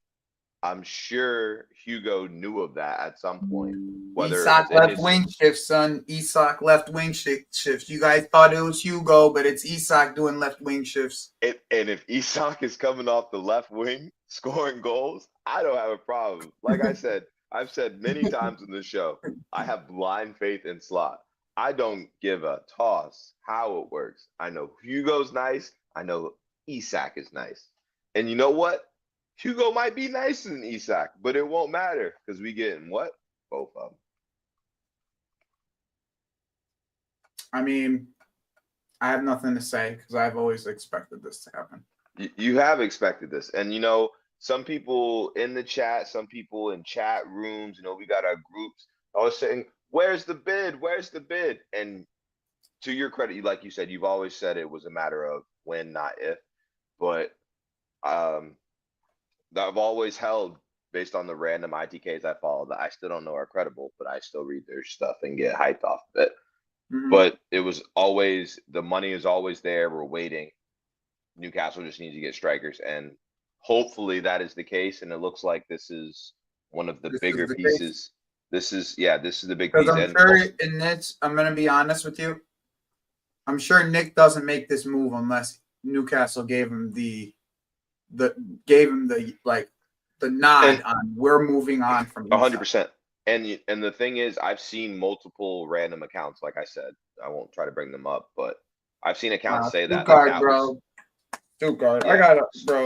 I'm sure Hugo knew of that at some point. Isak left wing shifts, son. Isak left wing shifts. You guys thought it was Hugo, but it's Isak doing left wing shifts. And if Isak is coming off the left wing, scoring goals, I don't have a problem. Like I said, I've said many times in the show, I have blind faith in Slot. I don't give a toss how it works. I know Hugo's nice. I know Isak is nice. And you know what? Hugo might be nicer than Isak, but it won't matter because we getting what? Both of them. I mean, I have nothing to say because I've always expected this to happen. You have expected this. And, some people in the chat, some people in chat rooms, we got our groups always saying, where's the bid? Where's the bid? And to your credit, like you said, you've always said it was a matter of when, not if. But that I've always held based on the random ITKs I follow that I still don't know are credible, but I still read their stuff and get hyped off of it. Mm-hmm. But it was always, the money is always there. We're waiting. Newcastle just needs to get strikers. And hopefully that is the case. And it looks like this is one of the bigger pieces. This is the big piece. I'm sure in this, I'm going to be honest with you. I'm sure Nick doesn't make this move unless Newcastle gave him the nod on we're moving on from 100%. And the thing is, I've seen multiple random accounts. Like I said, I won't try to bring them up, but I've seen accounts say that. Stuttgart, bro. Stuttgart. Yeah.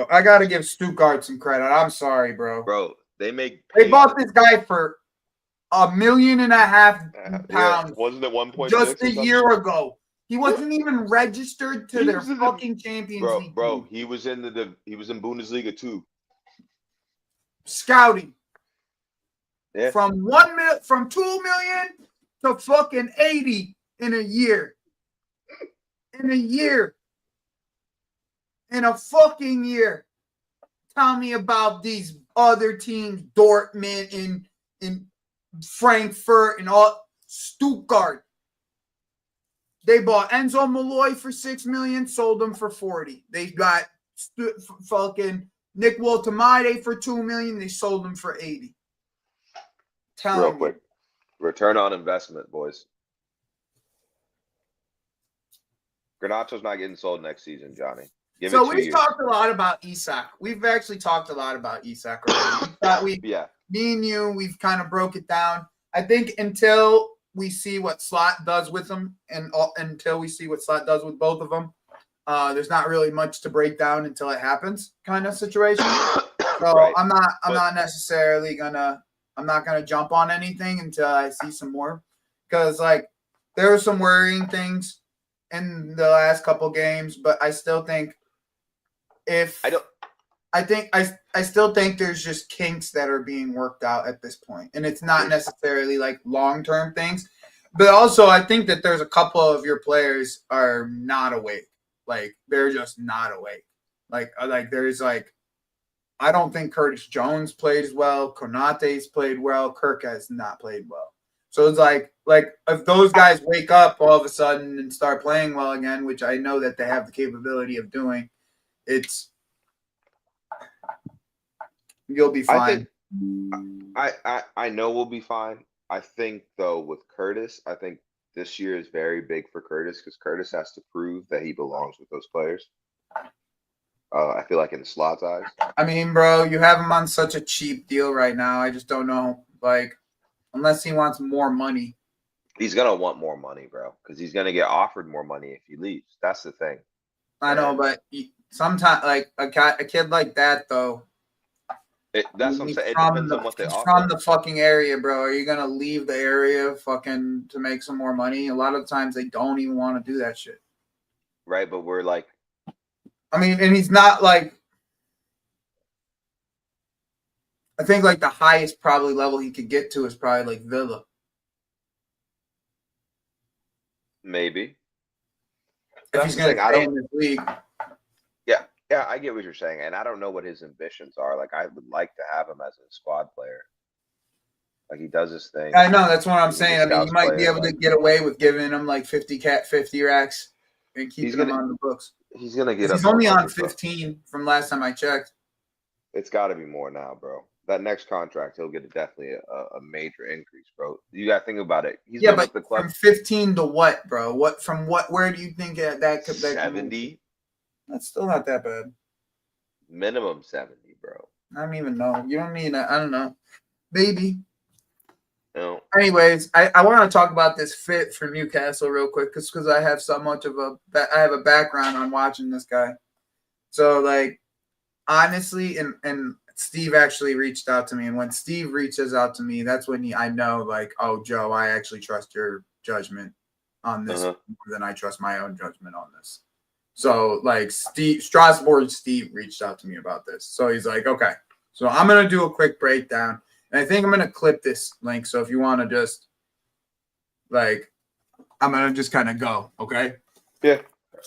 I gotta give Stuttgart some credit. I'm sorry, bro. Bro, they bought this guy for £1.5 million yeah, wasn't it 1.6 just a year ago. He wasn't even registered to their fucking Champions League. Bro, he was in Bundesliga too. Scouting. Yeah. From 2 million to fucking 80 in a year. In a year. In a fucking year. Tell me about these other teams, Dortmund and Frankfurt and all Stuttgart. They bought Enzo Malloy for $6 million, sold him for 40. They got fucking Nick Woltemade for $2 million. They sold him for 80. Real quick, return on investment, boys. Garnacho's not getting sold next season, Johnny. So we've talked a lot about Isak. We've actually talked a lot about Isak already. Me and you, we've kind of broke it down. I think until we see what Slot does with them, and until we see what Slot does with both of them, there's not really much to break down until it happens, kind of situation. So right. I'm not necessarily gonna jump on anything until I see some more, because like there were some worrying things in the last couple games, but I still think I still think there's just kinks that are being worked out at this point, and it's not necessarily like long-term things. But also, I think that there's a couple of your players are not awake. Like they're just not awake. Like there's like, I don't think Curtis Jones plays well. Konate's played well. Kirk has not played well. So it's like if those guys wake up all of a sudden and start playing well again, which I know that they have the capability of doing, you'll be fine. I know we'll be fine. I think though with Curtis, I think this year is very big for Curtis because Curtis has to prove that he belongs with those players. I feel like in Slot's eyes. I mean, bro, you have him on such a cheap deal right now. I just don't know. Like, unless he wants more money. He's going to want more money, bro, because he's going to get offered more money if he leaves. That's the thing. I know, but sometimes, like, a kid like that, though. That's what I'm saying. It depends on what they offer. From the fucking area, bro. Are you going to leave the area fucking to make some more money? A lot of times they don't even want to do that shit. Right, but we're like. I mean, and he's not like. I think like the highest probably level he could get to is probably like Villa. Maybe. If he's going to stay in this league. Yeah, I get what you're saying, and I don't know what his ambitions are. Like, I would like to have him as a squad player. Like, he does his thing. I know, that's what I'm saying. I mean, you might be able to get away with giving him like 50 racks and keeping him on the books. He's gonna get. He's only on 15 from last time I checked. It's got to be more now, bro. That next contract, he'll get definitely a major increase, bro. You got to think about it. He's but the club. From 15 to what, bro? Where do you think that could? 70. That's still not that bad. Minimum 70, bro. I don't even know. You don't need I don't know. Maybe. No. Anyways, I want to talk about this fit for Newcastle real quick because I have so much of I have a background on watching this guy. So like honestly, and Steve actually reached out to me, and when Steve reaches out to me, that's when I know like, oh Joe, I actually trust your judgment on this more than I trust my own judgment on this. So like Steve reached out to me about this. So he's like, okay, so I'm gonna do a quick breakdown. And I think I'm going to clip this link. So if you want to just, like, I'm going to just kind of go, okay? Yeah.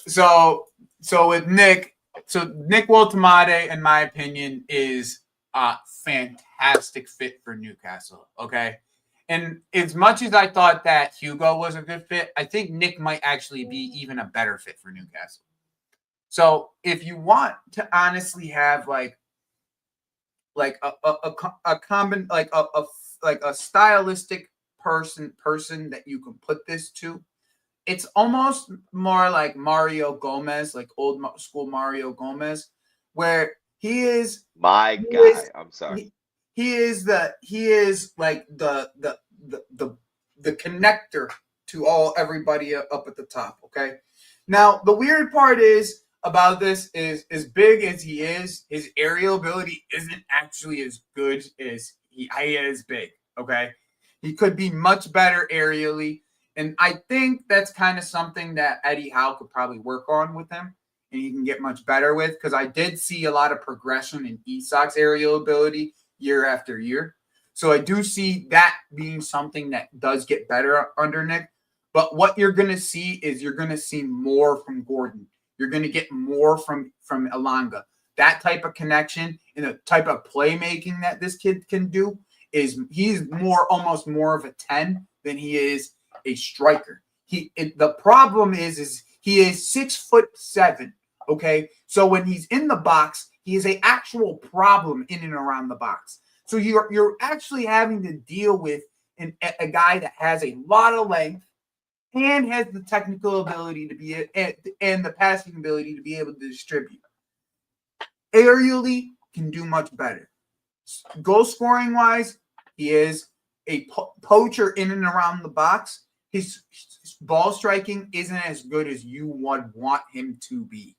So with Nick Woltemade, in my opinion, is a fantastic fit for Newcastle, okay? And as much as I thought that Hugo was a good fit, I think Nick might actually be even a better fit for Newcastle. So if you want to honestly have, like a stylistic person that you can put this to, it's almost more like Mario Gomez, like old school Mario Gomez, where he is my guy. I'm sorry. He is like the connector to everybody up at the top. Okay. Now the weird part is about this is, as big as he is, his aerial ability isn't actually as good as he is big. Okay, he could be much better aerially, and I think that's kind of something that Eddie Howe could probably work on with him, and he can get much better with. Because I did see a lot of progression in Isak's aerial ability year after year, so I do see that being something that does get better under Nick. But what you're going to see is you're going to see more from Gordon. You're going to get more from Elanga. That type of connection and the type of playmaking that this kid can do is he's almost more of a 10 than he is a striker. The problem is he is 6'7". Okay, so when he's in the box, he is an actual problem in and around the box. So you're actually having to deal with a guy that has a lot of length and has the technical ability to be and the passing ability to be able to distribute. Aerially, can do much better. Goal scoring wise, he is a poacher in and around the box. His ball striking isn't as good as you would want him to be.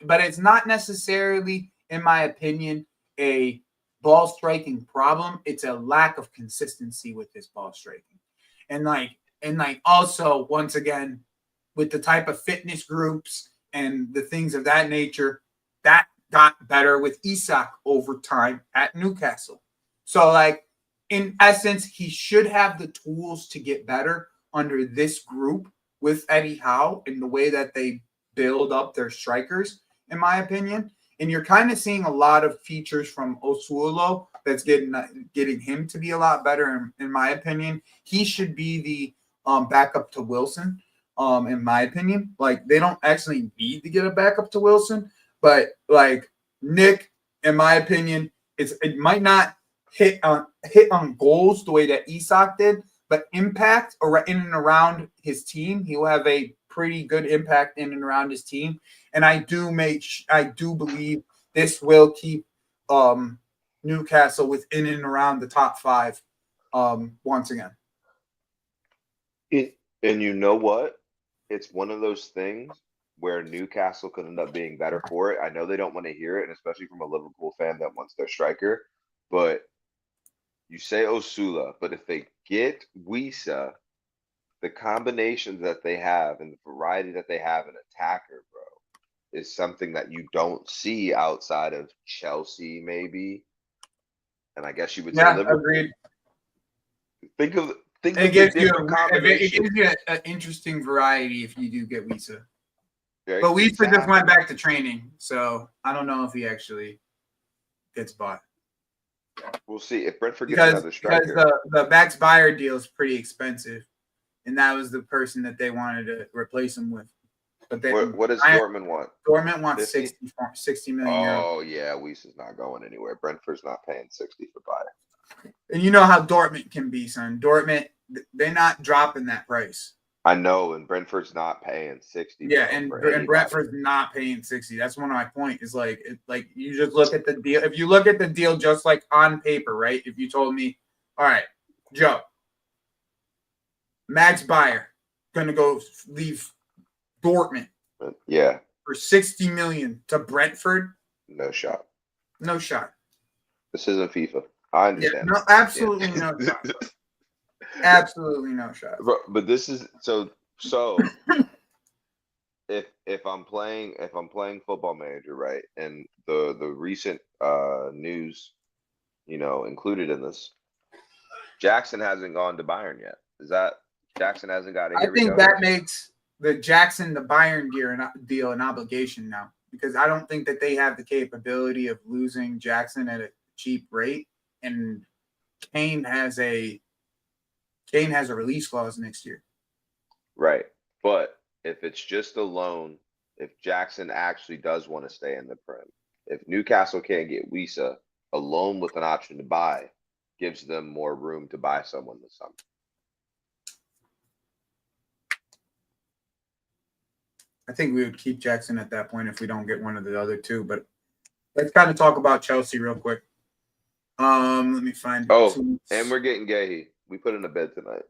But it's not necessarily, in my opinion, a ball striking problem. It's a lack of consistency with his ball striking. And also, once again, with the type of fitness groups and the things of that nature, that got better with Isak over time at Newcastle. So, in essence, he should have the tools to get better under this group with Eddie Howe in the way that they build up their strikers, in my opinion. And you're kind of seeing a lot of features from Osuolo that's getting him to be a lot better, in my opinion. He should be the backup to Wilson, in my opinion. They don't actually need to get a backup to Wilson, but Nick, in my opinion, it might not hit on goals the way that Isak did, but impact in and around his team, he will have a pretty good impact in and around his team. And I do believe this will keep Newcastle within and around the top 5 once again. And you know what? It's one of those things where Newcastle could end up being better for it. I know they don't want to hear it, and especially from a Liverpool fan that wants their striker. But you say Osula, but if they get Wisa, the combinations that they have and the variety that they have in attacker, bro, is something that you don't see outside of Chelsea, maybe. And I guess you would say Liverpool. Agreed. Think of it gives you an interesting variety if you do get Wisa. Right, but Wisa just went back to training, so I don't know if he actually gets bought. We'll see if Brentford gets another striker. Because the Max Bayer deal is pretty expensive, and that was the person that they wanted to replace him with. But what does Dortmund want? Dortmund wants 60 million euros. Oh yeah, Wisa's not going anywhere. Brentford's not paying 60 for Bayer. And you know how Dortmund can be, son. Dortmund, they're not dropping that price. I know, and Brentford's not paying 60. Yeah, and Brentford's not paying 60. That's one of my points. Is you just look at the deal. If you look at the deal just on paper, right? If you told me, all right, Joe, Max Bayer gonna go leave Dortmund, for 60 million to Brentford, no shot. No shot. This isn't FIFA. I understand. Yeah, no, absolutely no shot. Absolutely no shot. But this is so. if I'm playing Football Manager, right, and the recent news, included in this, Jackson hasn't gone to Bayern yet. Is that Jackson hasn't got? I think that makes the Jackson to Bayern deal an obligation now, because I don't think that they have the capability of losing Jackson at a cheap rate, and Kane has a release clause next year. Right. But if it's just a loan, if Jackson actually does want to stay in the Prem, if Newcastle can't get Wisa, a loan with an option to buy gives them more room to buy someone this summer. I think we would keep Jackson at that point if we don't get one of the other two. But let's kind of talk about Chelsea real quick. Let me find. And we're getting Gahey. We put in a bid tonight.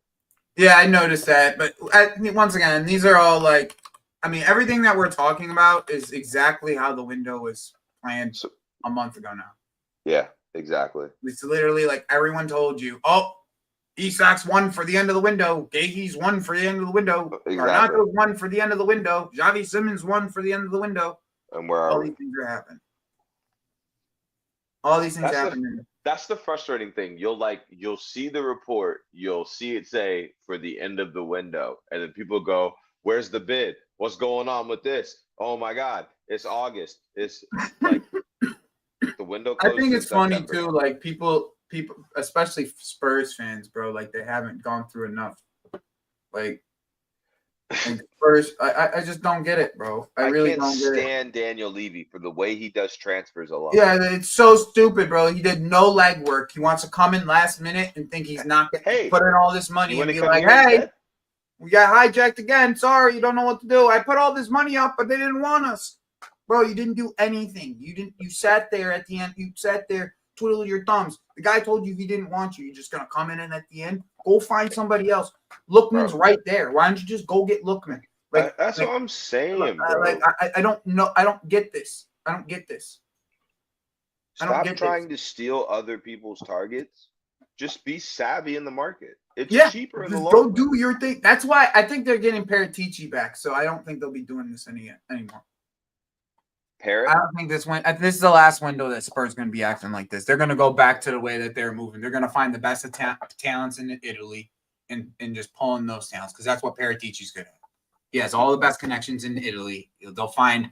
Yeah, I noticed that. But once again, these are all I mean, everything that we're talking about is exactly how the window was planned a month ago now. Yeah, exactly. It's literally like everyone told you, oh, Isak's one for the end of the window. Gahi's one for the end of the window. Exactly. Garnacho's one for the end of the window. Javi Simmons one for the end of the window. And where are All we? these things are happening. All these things happen. That's the frustrating thing. You'll see the report, you'll see it say for the end of the window, and then people go, "Where's the bid? What's going on with this? Oh my God, it's August." It's like the window I closes think in it's funny September. too. Like people, especially Spurs fans, bro. Like they haven't gone through enough. Like Spurs, I just don't get it, bro. I really can't don't get it. stand Daniel Levy for the way he does transfers alone. Yeah, it's so stupid, bro. He did no legwork. He wants to come in last minute and think he's not going to put in all this money and be like, hey, we got hijacked again. Sorry, you don't know what to do. I put all this money up, but they didn't want us. Bro, you didn't do anything. You sat there at the end. You sat there, twiddled your thumbs. The guy told you he didn't want you. You're just going to come in and at the end, go find somebody else. Lookman's right there. Why don't you just go get Lookman? Like that's what I'm saying, bro. Like I don't know. I don't get this. I don't get this. Stop trying to steal other people's targets. Just be savvy in the market. It's cheaper in the long run. Go do your thing. That's why I think they're getting Paratici back. So I don't think they'll be doing this anymore. Parrot? I don't think this is the last window that Spurs going to be acting like this. They're going to go back to the way that they're moving. They're going to find the best talents in Italy and just pulling those talents because that's what Paratici's good at. He has all the best connections in Italy. They'll find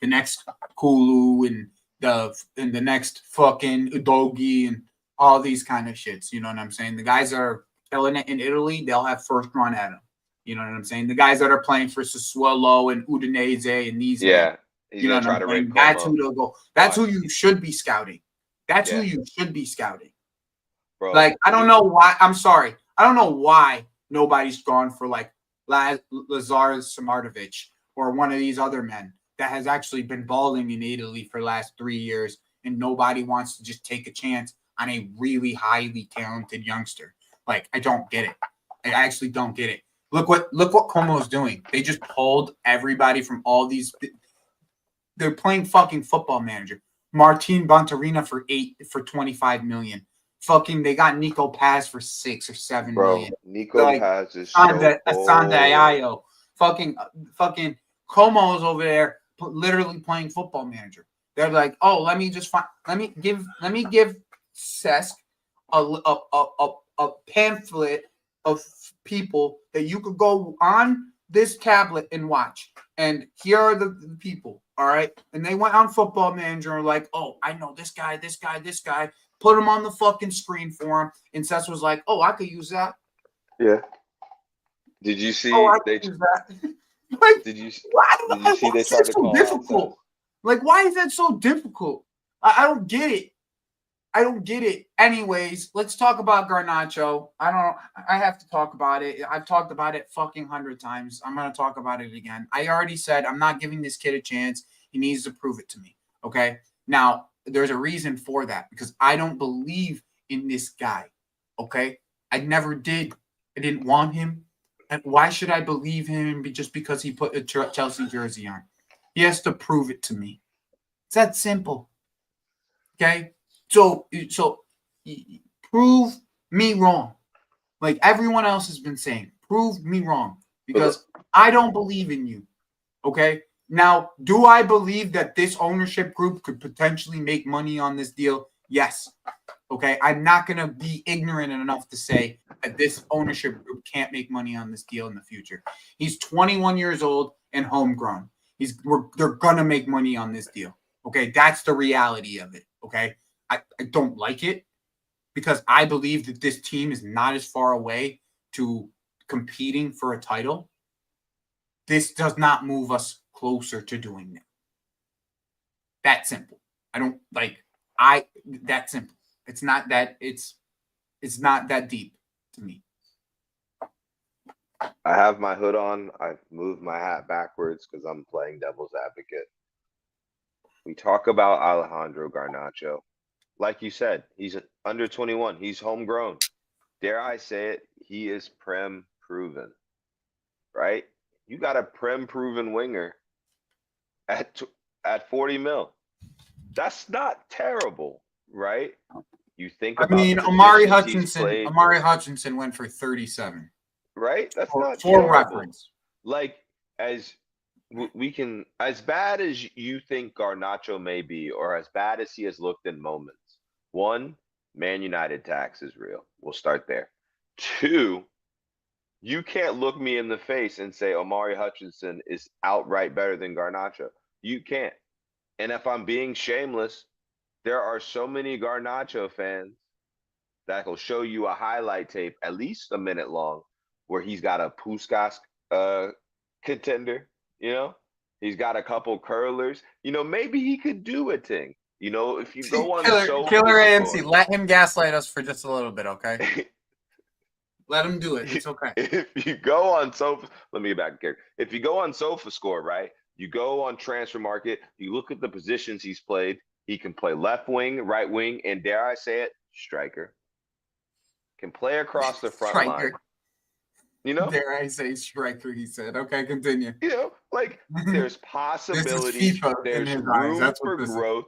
the next Kulu and the next fucking Udogi and all these kind of shits. You know what I'm saying? The guys that are killing it in Italy, they'll have first run at them. You know what I'm saying? The guys that are playing for Sassuolo and Udinese and these guys, you know what I'm saying? That's who they'll go. That's who you should be scouting. That's who you should be scouting. Bro, like, I don't know why. I'm sorry. I don't know why nobody's gone for like Lazar Samardovic or one of these other men that has actually been balling in Italy for the last 3 years, and nobody wants to just take a chance on a really highly talented youngster. Like, I don't get it. I actually don't get it. Look what Como's doing. They just pulled everybody from all these. They're playing fucking Football Manager. Martin Bontarina for 25 million. Fucking, they got Nico Paz for 6 or 7 million. Nico Paz is Asanda Ayo. Fucking Como's over there literally playing Football Manager. They're like, oh, let me give Cesc a pamphlet of people that you could go on this tablet and watch. And here are the people, all right? And they went on Football Manager and were like, oh, I know this guy. Put him on the fucking screen for him. And Cesc was like, oh, I could use that. Yeah. Did you see use that? Like, did you see they tried to call difficult? Like, why is that so difficult? I don't get it. I don't get it. Anyways, let's talk about Garnacho. I have to talk about it. I've talked about it fucking 100 times. I'm going to talk about it again. I already said I'm not giving this kid a chance. He needs to prove it to me. Okay? Now, there's a reason for that because I don't believe in this guy. Okay? I never did. I didn't want him. And why should I believe him just because he put a Chelsea jersey on? He has to prove it to me. It's that simple. Okay? So prove me wrong. Like everyone else has been saying, prove me wrong because I don't believe in you. Okay? Now, do I believe that this ownership group could potentially make money on this deal? Yes. Okay? I'm not going to be ignorant enough to say that this ownership group can't make money on this deal in the future. He's 21 years old and homegrown. They're going to make money on this deal. Okay? That's the reality of it. Okay? I don't like it because I believe that this team is not as far away to competing for a title. This does not move us closer to doing that. That simple. That simple. It's not that deep to me. I have my hood on. I've moved my hat backwards because I'm playing devil's advocate. We talk about Alejandro Garnacho. Like you said, he's under 21. He's homegrown. Dare I say it? He is Prem proven, right? you got a prem-proven winger at 40 mil. That's not terrible, right? You think about Amari Hutchinson. Hutchinson went for 37. Right? That's not for terrible. reference. Like, as bad as you think Garnacho may be, or as bad as he has looked in moments. One, Man United tax is real. We'll start there. Two, you can't look me in the face and say Omari Hutchinson is outright better than Garnacho. You can't. And if I'm being shameless, there are so many Garnacho fans that will show you a highlight tape, at least a minute long, where he's got a Puskas contender, you know? He's got a couple curlers. You know, maybe he could do a thing. You know, if you go on Killer AMC, let him gaslight us for just a little bit, okay? Let him do it. It's okay. If you go on let me get back here. If you go on SofaScore, right? You go on Transfer Market, you look at the positions he's played. He can play left wing, right wing, and dare I say it, striker. Can play across the front line. You know? Dare I say striker, he said. Okay, continue. You know, like there's possibilities. There's room for growth.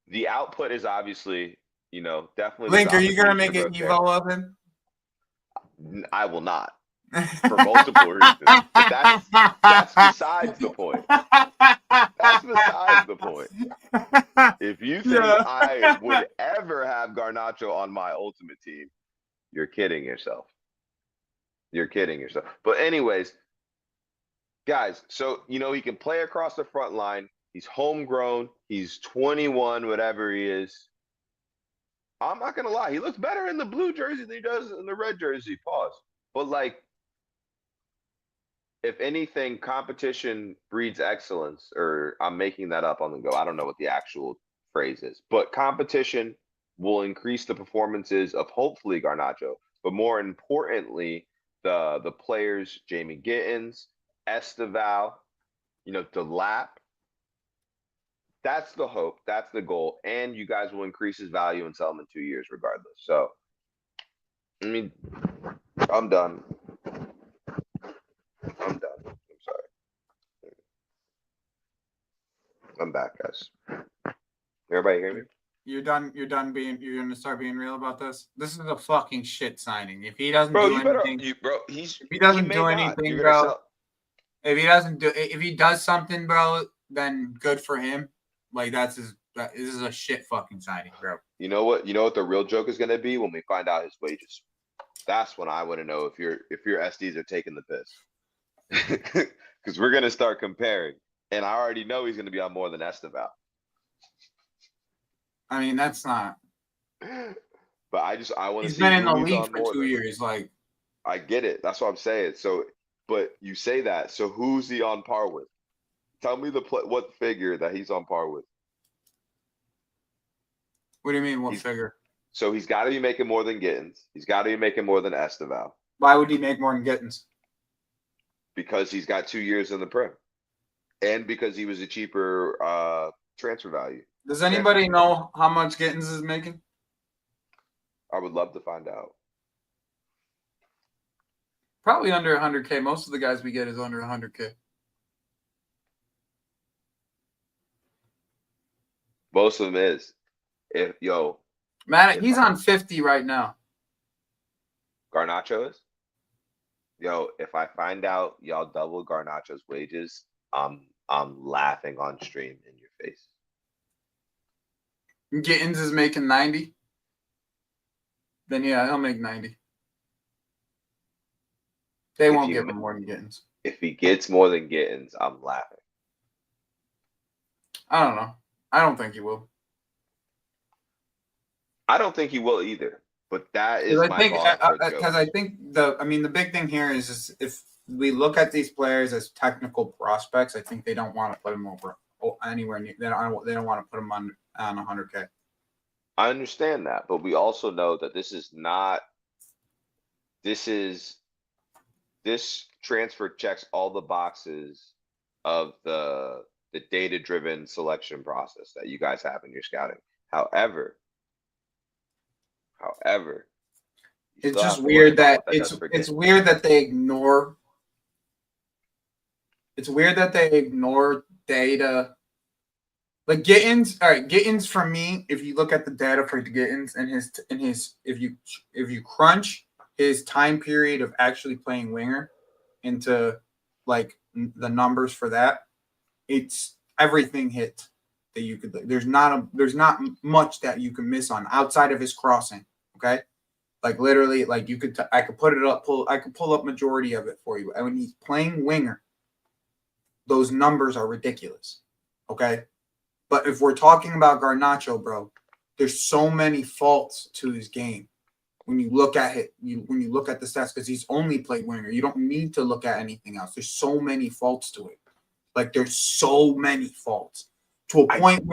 The output is obviously, you know, definitely. Link, are you going to make it Evo of him? I will not. For multiple reasons. But that's besides the point. That's besides the point. If you think I would ever have Garnacho on my ultimate team, you're kidding yourself. You're kidding yourself. But anyways, guys, so, you know, he can play across the front line. He's homegrown. He's 21, whatever he is. I'm not going to lie. He looks better in the blue jersey than he does in the red jersey. Pause. But, like, if anything, competition breeds excellence, or I'm making that up on the go. I don't know what the actual phrase is, but competition will increase the performances of hopefully Garnacho, but more importantly, the players, Jamie Gittins, Esteval, you know, Delap. That's the hope. That's the goal. And you guys will increase his value and sell him in 2 years regardless. So, I mean, I'm done. I'm done. I'm sorry. I'm back, guys. Everybody hear me? You're done you're gonna start being real about this? This is a fucking shit signing. If he doesn't if he does something, bro, then good for him. Like this is a shit fucking signing, bro. You know what the real joke is gonna be when we find out his wages. That's when I want to know if your SDs are taking the piss. Because we're gonna start comparing, and I already know he's gonna be on more than Esteval. I mean, that's not. But I want to see. He's been in the league for 2 years. Like, I get it. That's what I'm saying. So, but you say that. So who's he on par with? Tell me what figure that he's on par with. What do you mean? What figure? So he's got to be making more than Gittins. He's got to be making more than Esteval. Why would he make more than Gittins? Because he's got 2 years in the Prem, and because he was a cheaper transfer value. Does anybody know how much Gittins is making? I would love to find out. Probably under 100K. Most of the guys we get is under 100K. Most of them is. Man, he's on 50 right now. Garnacho is? Yo, if I find out y'all double Garnacho's wages, I'm laughing on stream in your face. Gittins is making 90. Then yeah, he'll make 90. They won't give him more than Gittins. If he gets more than Gittins, I'm laughing. I don't know. I don't think he will. I don't think he will either. But that is my because I think the big thing here is if we look at these players as technical prospects, I think they don't want to put them over anywhere near. They don't want to put them on 100K. I understand that, but we also know that this transfer checks all the boxes of the data-driven selection process that you guys have in your scouting. However, it's just weird that it's weird that they ignore It's weird that they ignore data. Like Gittins, all right, Gittins for me, if you look at the data for Gittins and his if you crunch his time period of actually playing winger into like the numbers for that, it's everything hit that you could. There's not much that you can miss on outside of his crossing. Okay, like literally, like you could I could put it up, I could pull up majority of it for you. And when he's playing winger, those numbers are ridiculous. Okay, but if we're talking about Garnacho, bro, there's so many faults to his game. When you look at it, when you look at the stats, because he's only played winger, you don't need to look at anything else. There's so many faults to it. Like there's so many faults to a point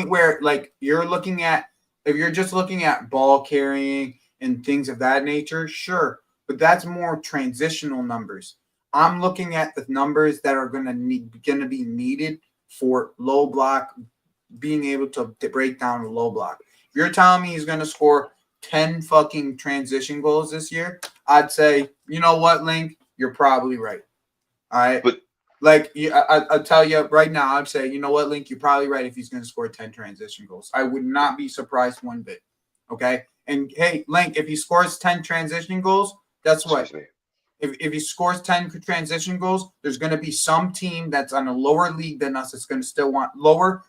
where like you're looking at, if you're just looking at ball carrying and things of that nature, sure, but that's more transitional numbers. I'm looking at the numbers that are gonna be needed for low block, being able to break down a low block. If you're telling me he's gonna score 10 fucking transition goals this year, I'd say, you know what, Link, you're probably right. All right, But like I'll tell you right now, I'd say, you know what, Link, you're probably right if he's going to score 10 transition goals. I would not be surprised one bit. Okay, and hey, Link, if he scores 10 transition goals, that's what. If he scores 10 transition goals, there's going to be some team that's on a lower league than us that's going to still want lower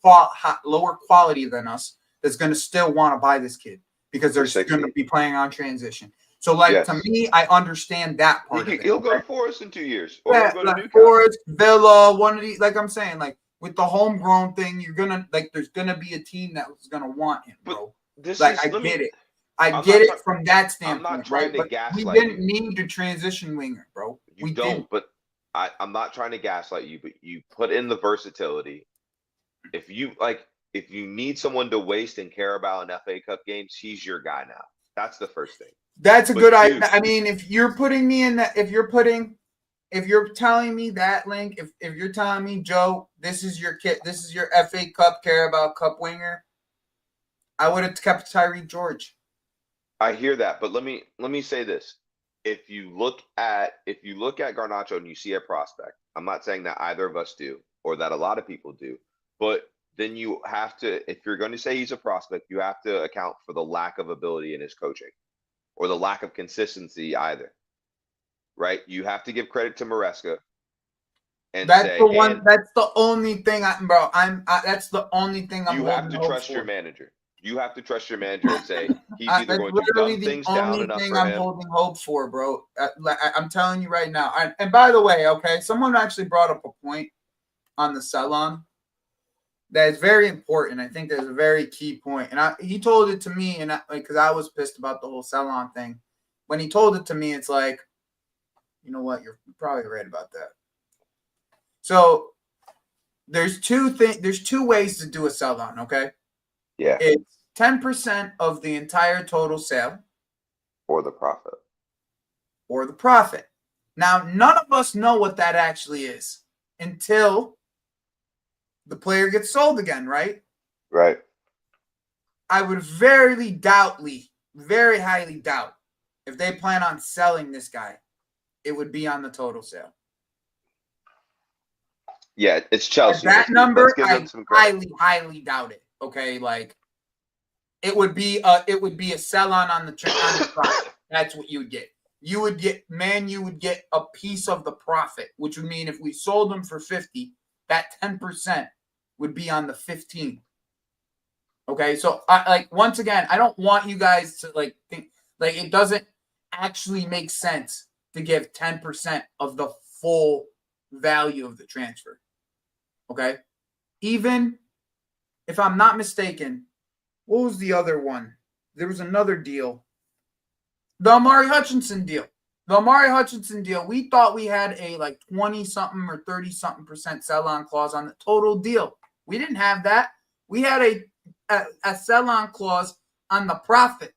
quality than us that's going to still want to buy this kid because they're going to be playing on transition. So, like, to me, I understand that part of it. He'll go to Forest in 2 years. Or yeah, like Forest, Villa, one of these. Like I'm saying, like, with the homegrown thing, you're going to, like, there's going to be a team that's going to want him, bro. I get it. I get it from that standpoint. I'm not trying to gaslight you. We didn't need to transition winger, bro. We don't, but I'm not trying to gaslight you, but you put in the versatility. If you need someone to waste and care about in FA Cup games, he's your guy now. That's the first thing. That's a good idea. I mean, if you're putting me in that, if you're telling me that, Link, if you're telling me, Joe, this is your kit, this is your FA Cup care about cup winger, I would have kept Tyree George. I hear that, but let me say this. If you look at Garnacho and you see a prospect, I'm not saying that either of us do or that a lot of people do, but then you have to, if you're going to say he's a prospect, you have to account for the lack of ability in his coaching or the lack of consistency either, right? You have to give credit to Maresca. And that's the only thing, that's the only thing I'm. You have to trust your manager. You have to trust your manager and say he's either going to dumb things down enough for him. I'm holding hope for, bro. I'm telling you right now. And by the way, okay, someone actually brought up a point on the sell-on that is very important. I think there's a very key point, and he told it to me, and because I was pissed about the whole sell-on thing. When he told it to me, it's like, you know what? You're probably right about that. So there's two ways to do a sell-on. Okay. Yeah. It's 10% of the entire total sale. Or the profit. Now, none of us know what that actually is until the player gets sold again, right? Right. I would very highly doubt if they plan on selling this guy, it would be on the total sale. Yeah, it's Chelsea. At that number, I highly doubt it. Okay, like it would be a sell on the profit. That's what you would get. You would get a piece of the profit, which would mean if we sold them for 50, that 10% would be on the 15. Okay, so once again, I don't want you guys to think it doesn't actually make sense to give 10% of the full value of the transfer. Okay, even if I'm not mistaken, what was the other one? There was another deal. The Amari Hutchinson deal. We thought we had a 20-something or 30-something% sell-on clause on the total deal. We didn't have that. We had a sell-on clause on the profit.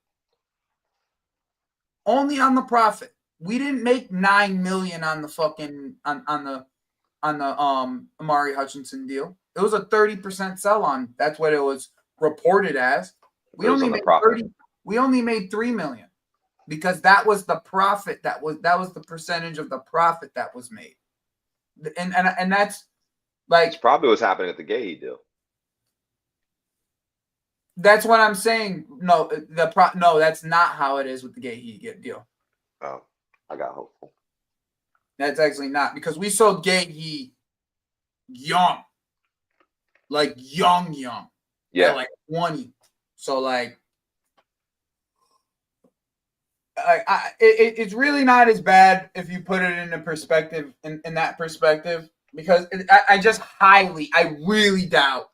Only on the profit. We didn't make $9 million on the fucking on the Amari Hutchinson deal. It was a 30% sell-on. That's what it was reported as. We only made $3 million. because that was the profit that was the percentage of the profit that was made, and that's like It's probably what's happening at the Gahey deal. That's what I'm saying. No, no, that's not how it is with the Gahey deal. Oh, I got hopeful. That's actually not, because we sold Gahey young, like young, Yeah, like 20. So like, it's really not as bad if you put it into perspective, in that perspective, because I really doubt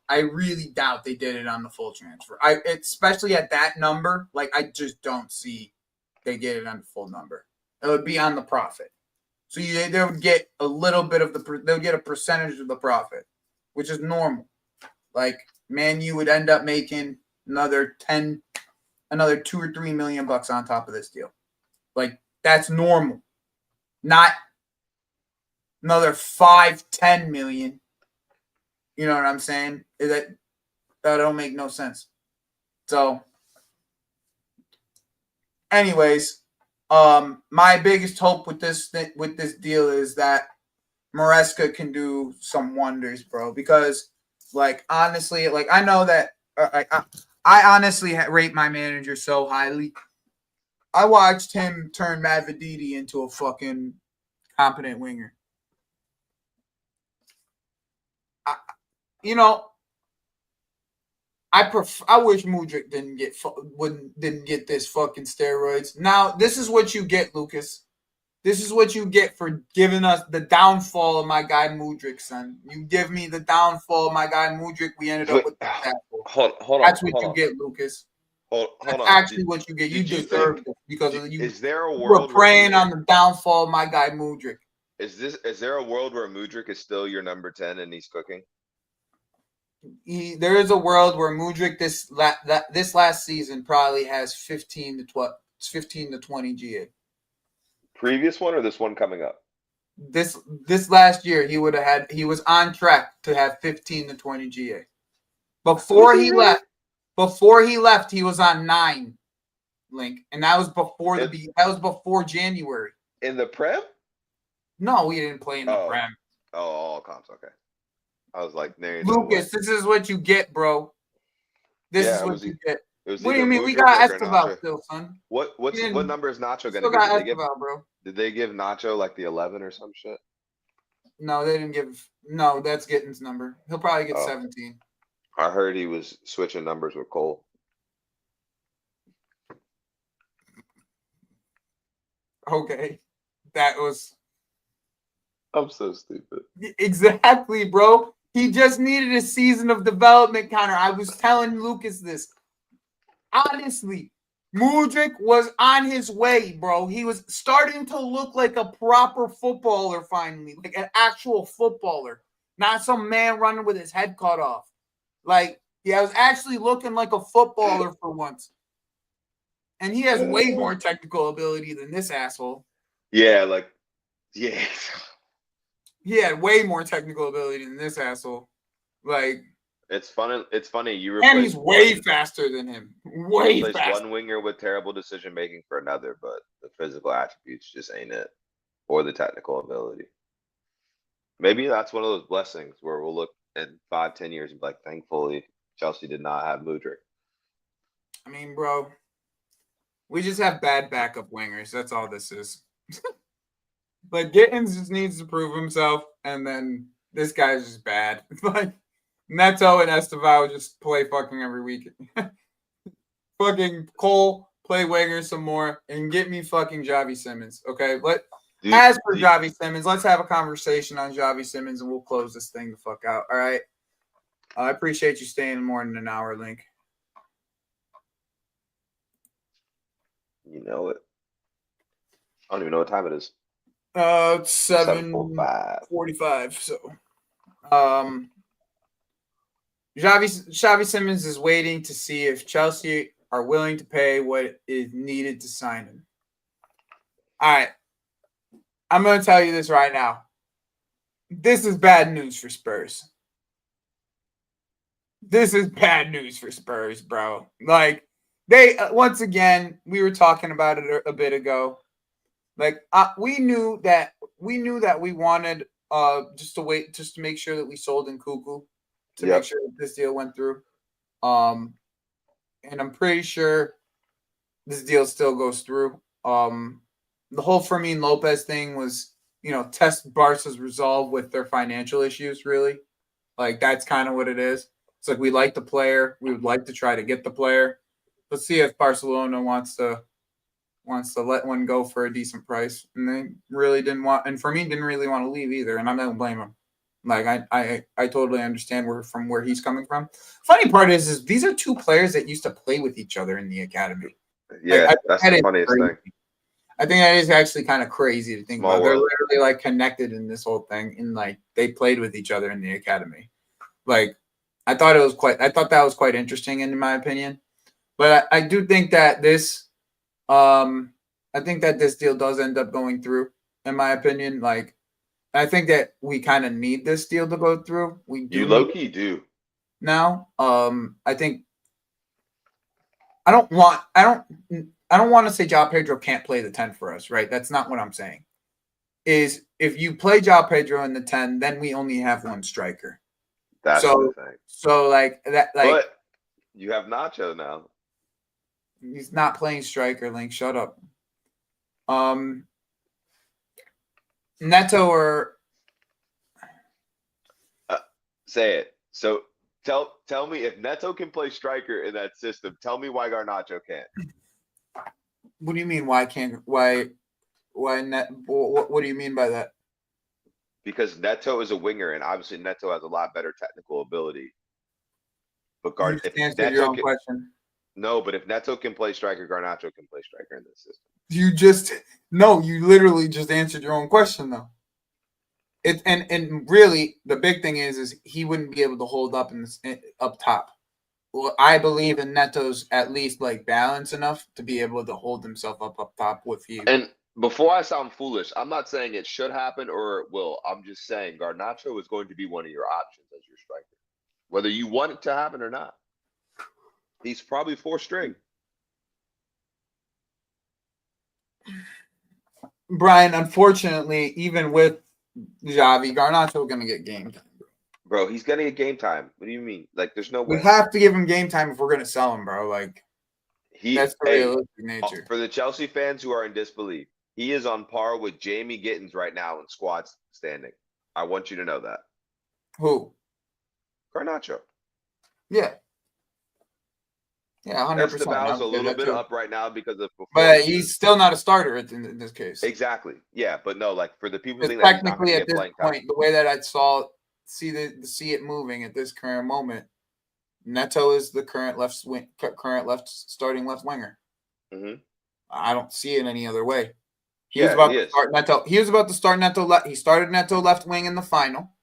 they did it on the full transfer. Especially at that number, like I just don't see they get it on the full number. It would be on the profit. So they would get a little bit of they'll get a percentage of the profit, which is normal. Like, Man U would end up making another 2 or 3 million bucks on top of this deal. Like, that's normal. Not another 5-10 million. You know what I'm saying? That don't make no sense. So, anyways, my biggest hope with this deal is that Maresca can do some wonders, bro. Because, like, honestly, like, I know that I honestly rate my manager so highly. I watched him turn Mavridis into a fucking competent winger. I wish Mudryk didn't get this fucking steroids. Now, this is what you get, Lucas. This is what you get for giving us the downfall of my guy Mudryk, son. You give me the downfall of my guy Mudryk, we ended up with that. Hold on. That's what you get, Lucas. Hold That's on. actually what you get. You deserve it because of you. Is there a You world were preying on the downfall of my guy Mudryk. Is there a world where Mudryk is still your number 10 and he's cooking? There is a world where Mudryk this last season probably has 15 to 20 GA. Previous one or this one coming up? This last year he was on track to have 15 to 20 GA. Before he left, he was on 9 Link, and that was before January. In the Prem? No, we didn't play in the Prem. Oh, all comps, okay. I was like, Lucas, this is what you get, bro. This is what you get. What do you mean? Mudryk We got or Esteval Nacho? still, son. What number is Nacho Still gonna got give? Esteval, bro. Did they give Nacho like the 11 or some shit? No, they didn't give. No, that's Gittins' number. He'll probably get 17. I heard he was switching numbers with Cole. Okay, that was. I'm so stupid. Exactly, bro. He just needed a season of development, Connor. I was telling Lucas this. Honestly, Mudryk was on his way, bro. He was starting to look like a proper footballer finally, like an actual footballer, not some man running with his head cut off. Like, I was actually looking like a footballer for once. And he has way more technical ability than this asshole. Yeah. He had way more technical ability than this asshole. Like, it's funny. And he's way faster than him. Way faster. One winger with terrible decision making for another, but the physical attributes just ain't it, or the technical ability. Maybe that's one of those blessings where we'll look in 5-10 years and be like, thankfully, Chelsea did not have Mudryk. I mean, bro, we just have bad backup wingers. That's all this is. Like, Gittins just needs to prove himself, and then this guy's just bad. Like, Neto and Esteval just play fucking every week. Fucking Cole, play winger some more, and get me fucking Javi Simmons, okay? As for Javi Simmons, let's have a conversation on Javi Simmons, and we'll close this thing the fuck out, all right? I appreciate you staying more than an hour, Link. You know it. I don't even know what time it is. It's 7:45. So, Xavi Simmons is waiting to see if Chelsea are willing to pay what is needed to sign him. All right, I'm going to tell you this right now. This is bad news for Spurs. This is bad news for Spurs, bro. Like, They once again, we were talking about it a bit ago. Like we knew that we wanted just to make sure that we sold in Cuckoo to make sure that this deal went through. And I'm pretty sure this deal still goes through. The whole Fermin Lopez thing was, test Barca's resolve with their financial issues, really. Like, that's kind of what it is. It's like, we like the player. We would like to try to get the player. Let's see if Barcelona wants to let one go for a decent price. And they really didn't want – and Fermin didn't really want to leave either, and I don't blame him. Like, I totally understand where he's coming from. Funny part is these are two players that used to play with each other in the academy. Yeah, like, that's the funniest thing. I think that is actually kind of crazy to think about. World. They're literally like connected in this whole thing, and like they played with each other in the academy. Like, I thought that was quite interesting in my opinion. But I do think that this deal does end up going through, in my opinion. Like, I think that we kind of need this deal to go through. We do. You low-key do. Now, I think I don't want to say João Pedro can't play the 10 for us, right? That's not what I'm saying. Is if you play João Pedro in the 10, then we only have one striker. That's the thing. So like that, like, but you have Nacho now. He's not playing striker, Link. Shut up. Neto or say it. So tell me if Neto can play striker in that system. Tell me why Garnacho can't. What do you mean? Why Net? What do you mean by that? Because Neto is a winger, and obviously Neto has a lot better technical ability. But answer your own question. No, but if Neto can play striker, Garnacho can play striker in this system. You literally just answered your own question though. And really the big thing is he wouldn't be able to hold up up top. Well, I believe in Neto's at least like balance enough to be able to hold himself up top with you. And before I sound foolish, I'm not saying it should happen or it will. I'm just saying Garnacho is going to be one of your options as your striker, whether you want it to happen or not. He's probably 4th string. Brian, unfortunately, even with Xavi, Garnacho going to get game time. Bro, he's going to get game time. What do you mean? Like, there's no way. We have to give him game time if we're going to sell him, bro. Like, that's the realistic nature. For the Chelsea fans who are in disbelief, he is on par with Jamie Gittins right now in squad standing. I want you to know that. Who? Garnacho. Yeah. Yeah, 100%. Esteban's a little bit up right now because of. But he's still not a starter in this case. Exactly. Yeah, but no, like for the people who think technically at this point, the way that I see it moving at this current moment, Neto is the current starting left winger. Mm-hmm. I don't see it any other way. He was about to start Neto. He was about to start Neto. He started Neto left wing in the final.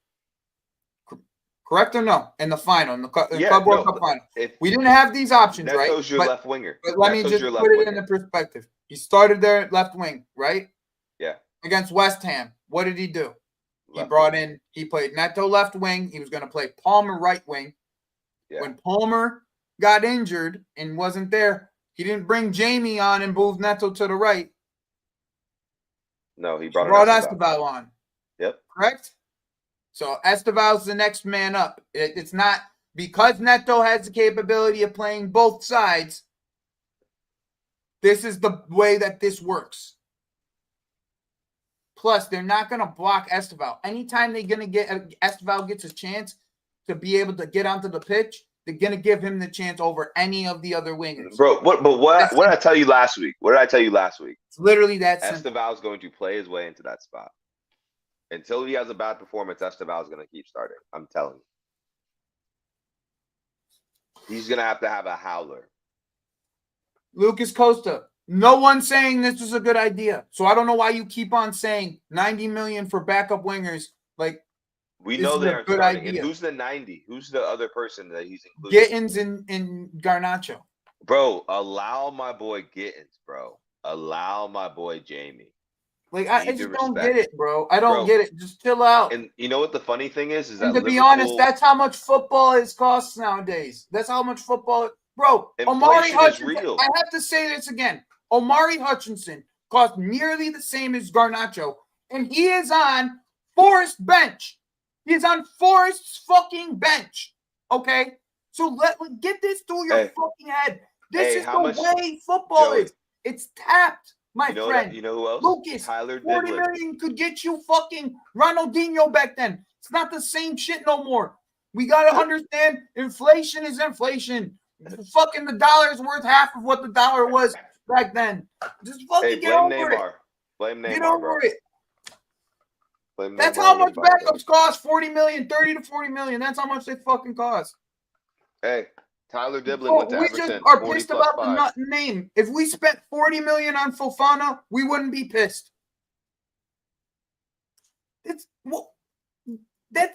Correct or no? In the final, in the Club World Cup final. We didn't have these options, right? Neto's your left winger. But let me just put it into perspective. He started there at left wing, right? Yeah. Against West Ham. What did he do? He played Neto left wing. He was going to play Palmer right wing. Yeah. When Palmer got injured and wasn't there, he didn't bring Jamie on and move Neto to the right. No, he brought Esteban on. Yep. Correct? So Esteban's the next man up. It's not because Neto has the capability of playing both sides. This is the way that this works. Plus, they're not going to block Esteban. Anytime they're going to get Esteban gets a chance to be able to get onto the pitch, they're going to give him the chance over any of the other wingers. Bro, what did I tell you last week? What did I tell you last week? It's literally that simple. Esteban's going to play his way into that spot. Until he has a bad performance, Esteban's going to keep starting. I'm telling you. He's going to have a howler. Lucas Costa. No one's saying this is a good idea. So I don't know why you keep on saying 90 million for backup wingers. Like, we know they're a good idea. And who's the 90? Who's the other person that he's including? Gittins and Garnacho. Bro, allow my boy Gittins, bro. Allow my boy Jamie. Like, I just don't get it, bro. I don't get it. Just chill out. And you know what the funny thing is that to be honest, that's how much football is costs nowadays. That's how much football Bro, Omari Inflation is Hutchinson. real. I have to say this again. Omari Hutchinson cost nearly the same as Garnacho, and he is on Forrest's bench. He is on Forrest's fucking bench. Okay? So get this through your fucking head. This is the way football is. It's tapped, my friend. You know who else? Lucas, Tyler 40 Diblin. million could get you fucking Ronaldinho back then. It's not the same shit no more. We got to understand inflation is inflation. Fucking the dollar is worth half of what the dollar was back then. Just fucking get over Neymar. it. Blame Neymar, Get over bro. it. Blame That's Neymar how much Neymar, backups cost. 40 million, 30 to 40 million. That's how much they fucking cost. Hey, Tyler Diblin went to We Everton. just are 40 pissed plus about 5. the nut name. If we spent 40 million on Fofana, we wouldn't be pissed. That's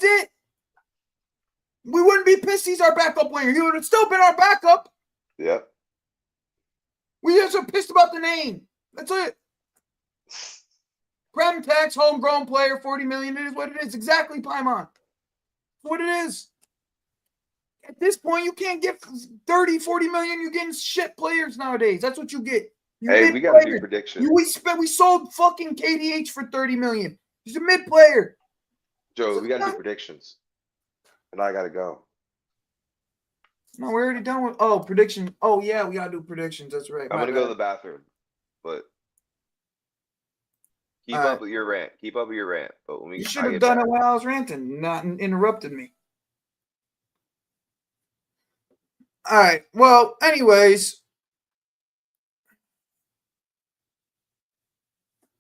it. We wouldn't be pissed he's our backup winger. He would have still been our backup. Yep. We just are pissed about the name. That's it. Prem tax, homegrown player, 40 million. It is what it is. Exactly, Paimon. What it is. At this point, you can't get 30, 40 million. You're getting shit players nowadays. That's what you get. We got to do predictions. We sold fucking KDH for 30 million. He's a mid player. Joe, we got to do predictions. And I got to go. No, we're already done with prediction. Oh, yeah, we got to do predictions. That's right. I'm going to go to the bathroom. But keep up with your rant. Keep up with your rant. But when you should have done it while I was ranting, not interrupted me. All right. Well, anyways,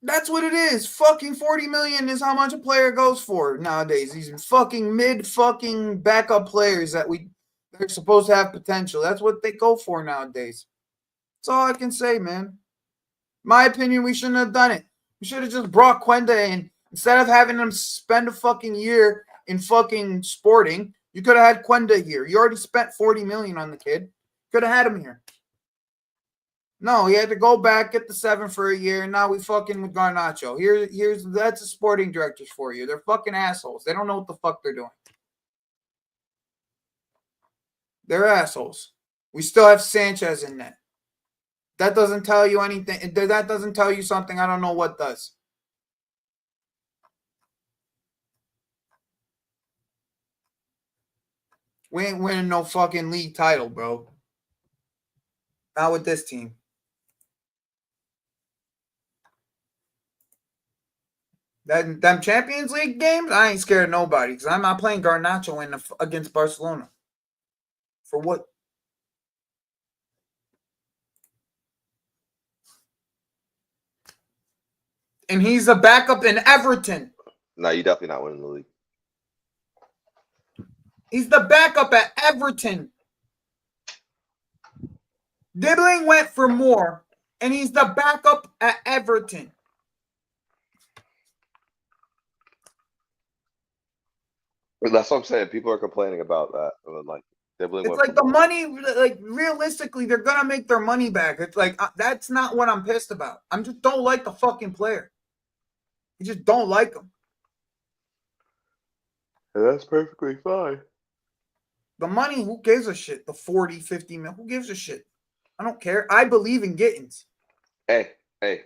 that's what it is. Fucking 40 million is how much a player goes for nowadays. These fucking mid-fucking backup players that they're supposed to have potential. That's what they go for nowadays. That's all I can say, man. My opinion, we shouldn't have done it. We should have just brought Quenda in. Instead of having him spend a fucking year in fucking Sporting, you could have had Quenda here. You already spent 40 million on the kid. Could have had him here. No, he had to go back, get the 7 for a year, and now we fucking with Garnacho. That's the sporting directors for you. They're fucking assholes. They don't know what the fuck they're doing. They're assholes. We still have Sanchez in net. That doesn't tell you anything. That doesn't tell you something. I don't know what does. We ain't winning no fucking league title, bro. Not with this team. Them Champions League games, I ain't scared of nobody because I'm not playing Garnacho against Barcelona. For what? And he's a backup in Everton. No, you're definitely not winning the league. He's the backup at Everton. Dibbling went for more, and he's the backup at Everton. That's what I'm saying. People are complaining about that. Like, it's like the money, like realistically, they're going to make their money back. It's like, that's not what I'm pissed about. I just don't like the fucking player. You just don't like him. And that's perfectly fine. The money, who gives a shit? The 40, 50 mil, who gives a shit? I don't care. I believe in Gittins. Hey,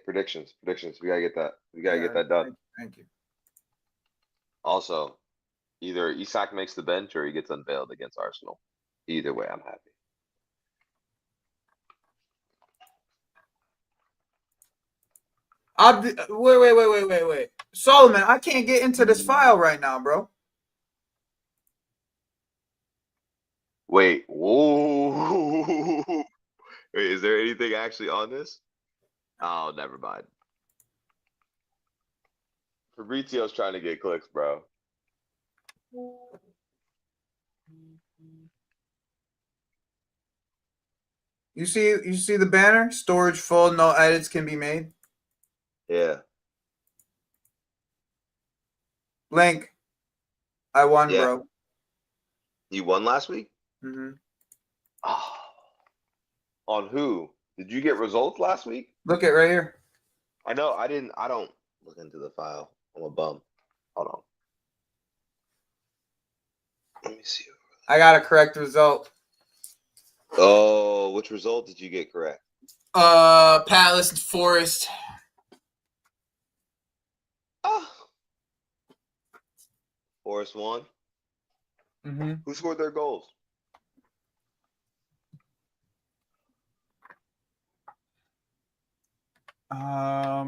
predictions. We gotta get that. We gotta get that done. Thank you. Also, either Isak makes the bench or he gets unveiled against Arsenal. Either way, I'm happy. Wait. Solomon, I can't get into this file right now, bro. Wait, whoa. Wait, is there anything actually on this? Oh, never mind. Fabrizio's trying to get clicks, bro. You see the banner? Storage full, no edits can be made. Yeah. Link. I won, bro. You won last week? Mm-hmm. Oh. On who? Did you get results last week? Look at right here. I know. I don't look into the file. I'm a bum. Hold on. Let me see. I got a correct result. Oh, which result did you get correct? Palace and Forest. Forest won. Mm-hmm. Who scored their goals? I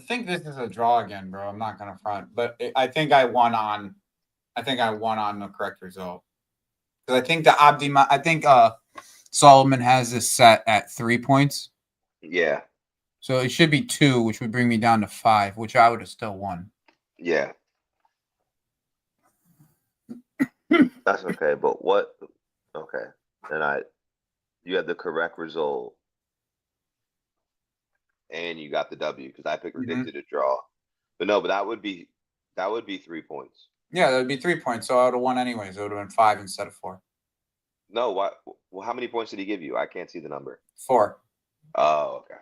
think this is a draw again, bro. I'm not gonna front, but I think I won on the correct result because I think Solomon has this set at 3 points, Yeah, so it should be 2, which would bring me down to 5, which I would have still won. yeah. That's okay, but what? Okay, and you had the correct result, and you got the W because I predicted a draw. But no, but that would be 3 points. Yeah, that would be 3 points, so I would have won anyways. It would have been 5 instead of 4. No, what? Well, how many points did he give you? I can't see the number. 4. Oh, okay.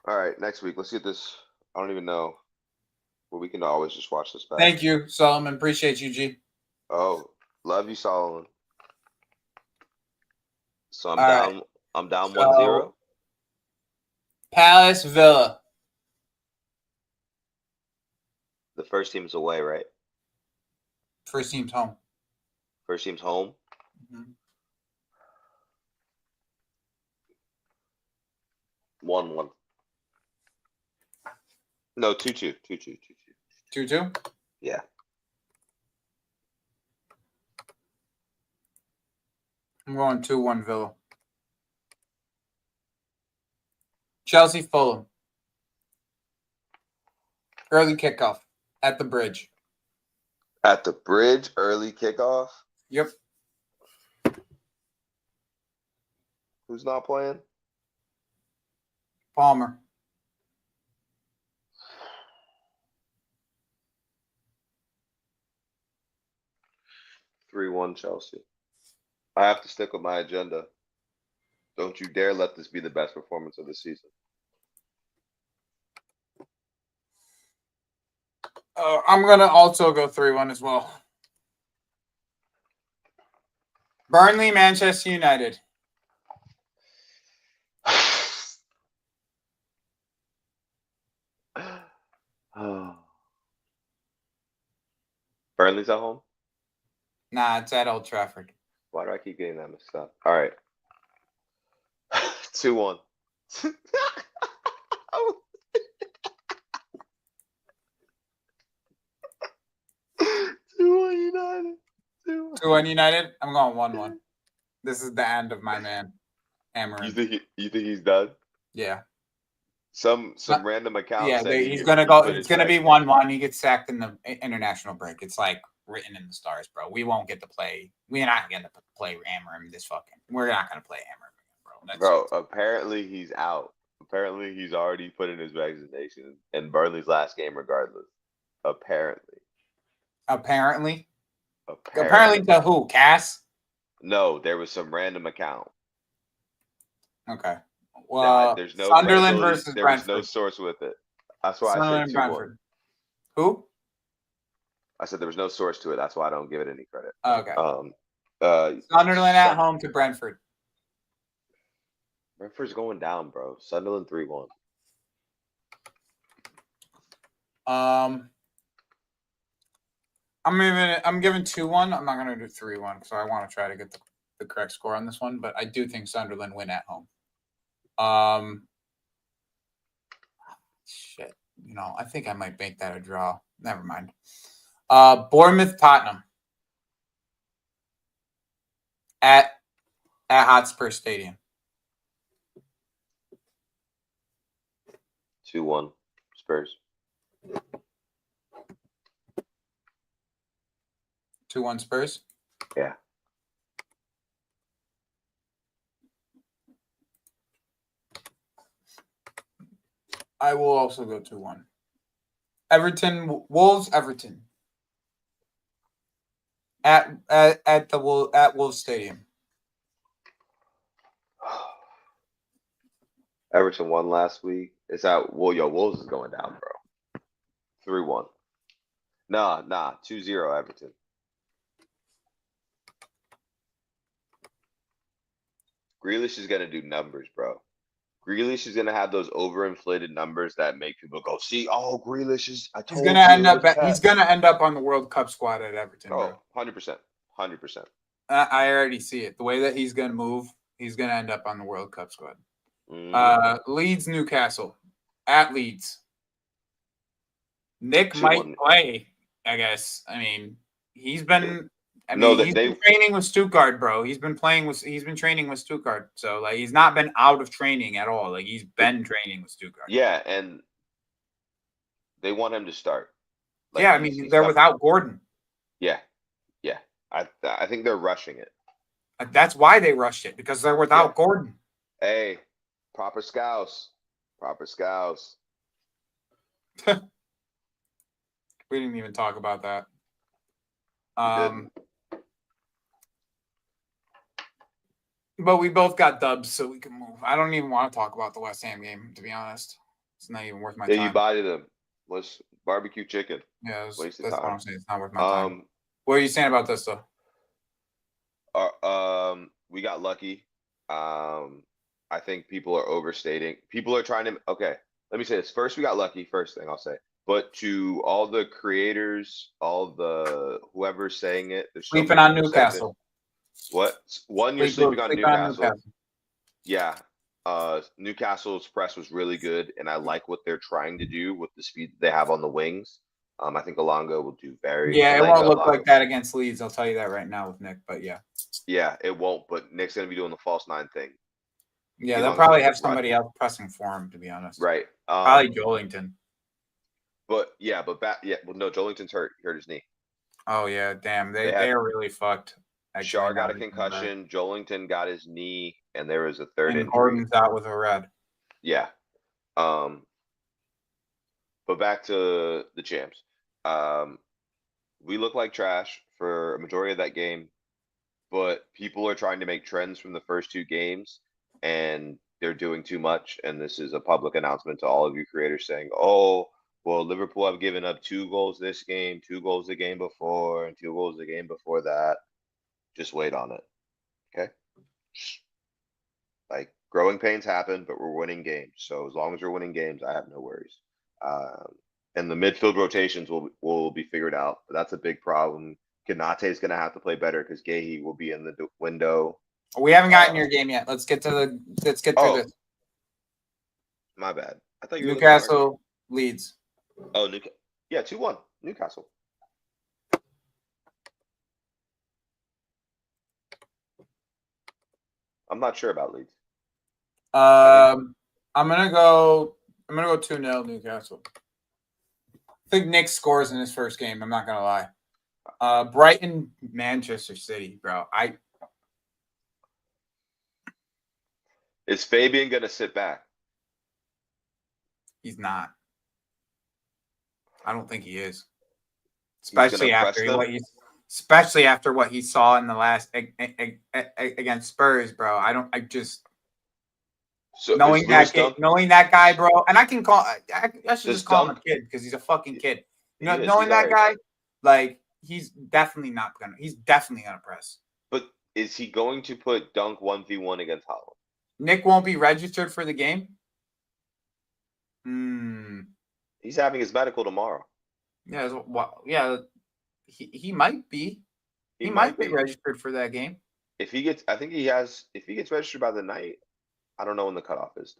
All right, next week. Let's get this. I don't even know. But we can always just watch this back. Thank you, Solomon. Appreciate you, G. Oh, love you, Solomon. So I'm All down. right. I'm down So- 1-0. Palace Villa. The first team's away, right? First team's home. First team's home. Mhm. 1-1. No, 2-2. 2-2. 2-2. Yeah. I'm going 2-1 Villa. Chelsea Fulham. Early kickoff at the bridge. At the bridge, early kickoff. Yep. Who's not playing? Palmer. (3-1) Chelsea. I have to stick with my agenda. Don't you dare let this be the best performance of the season. I'm going to also go 3-1 as well. Burnley, Manchester United. Burnley's at home? Nah, it's at Old Trafford. Why do I keep getting that mixed up? All right. 2-1. 2-1 United. 2-1 United. I'm going 1-1. This is the end of my man, Amarin. You think he's done? Yeah. Some random account. Yeah, said he's gonna go. It's gonna be 1-1. He gets sacked in the international break. It's like written in the stars, bro. We won't get to play. We're not gonna play Amarim this fucking. We're not gonna play Amarim, bro. Apparently he's out. Apparently he's already put in his resignation in Burnley's last game, regardless. Apparently to who? Cass? No, there was some random account. Okay. Well, there's no Sunderland versus there Brentford. was no source with it. That's why Sunderland I said 2-1. Brentford. Who? I said there was no source to it. That's why I don't give it any credit. Okay. Sunderland at home to Brentford. Brentford's going down, bro. Sunderland 3-1. I'm giving 2-1. I'm not gonna do 3-1 because I want to try to get the correct score on this one, but I do think Sunderland win at home. Shit. I think I might make that a draw. Never mind. Bournemouth Tottenham at Hotspur Stadium. 2-1 Spurs. 2-1 Spurs? Yeah. I will also go 2-1. Wolves Everton. At Wolves Stadium. Everton won last week. It's out. Wolves is going down, bro. 3-1. Nah, 2-0 Everton. Grealish is gonna do numbers, bro. Grealish is gonna have those overinflated numbers that make people go, "See, oh, Grealish is." I told He's gonna end up. Pep." He's gonna end up on the World Cup squad at Everton, bro. Oh, 100%, 100%. I already see it. The way that he's gonna move, he's gonna end up on the World Cup squad. Leeds, Newcastle, at Leeds. Nick might play, I guess. I mean, he's been. He's been training with Stuttgart, bro. He's been training with Stuttgart. So like, he's not been out of training at all. Like, he's been training with Stuttgart. Yeah, and they want him to start. Like, yeah, I mean, they're without Gordon. Yeah. I think they're rushing it. That's why they rushed it, because they're without Gordon. Hey, proper scouts. We didn't even talk about that. But we both got dubs, so we can move. I don't even want to talk about the West Ham game, to be honest. It's not even worth my time. Yeah, you bodied them. Let's barbecue chicken. Yeah, that's what I'm saying. It's not worth my time. What are you saying about this, though? We got lucky. I think people are overstating. People are trying to. Okay, let me say this. First, we got lucky. First thing I'll say. But to all the creators, all the whoever's saying it, they're sleeping on Newcastle. What? You're sleeping on Newcastle. Yeah. Newcastle's press was really good, and I like what they're trying to do with the speed they have on the wings. I think Alonga will do very. Yeah, it won't look like that against Leeds. I'll tell you that right now with Nick. But yeah. Yeah, it won't. But Nick's gonna be doing the false 9 thing. Yeah, they'll probably have somebody else pressing for him. To be honest. Right. Probably Joelinton. Well, no, Joelinton's hurt. He hurt his knee. Oh yeah, damn. They are really fucked. Shaw got a concussion. Joelinton got his knee, and there was a third injury. Gordon's out with a red. Yeah. But back to the champs. We look like trash for a majority of that game, but people are trying to make trends from the first 2 games, and they're doing too much. And this is a public announcement to all of you creators saying, "Oh, well, Liverpool have given up 2 goals this game, 2 goals the game before, and 2 goals the game before that." Just wait on it. Okay? Like, growing pains happen, but we're winning games. So as long as we're winning games, I have no worries. And the midfield rotations will be figured out. But that's a big problem. Kanate is going to have to play better because Gahey will be in the window. We haven't gotten your game yet. Let's get through this. My bad. I thought you were Newcastle Leeds. Oh, 2-1 Newcastle. I'm not sure about Leeds. I'm gonna go 2-0 Newcastle. I think Nick scores in his first game. I'm not gonna lie. Brighton, Manchester City, bro. Is Fabian gonna sit back? He's not. I don't think he is. Especially after what he saw in the last against Spurs, bro. Knowing that guy, bro, and I can call. I should just call him a kid because he's a fucking kid. Knowing that guy, like, he's definitely gonna press. But is he going to put Dunk 1v1 against Holland? Nick won't be registered for the game. He's having his medical tomorrow. Yeah. He might be. He might be registered for that game. If he gets registered by the night, I don't know when the cutoff is.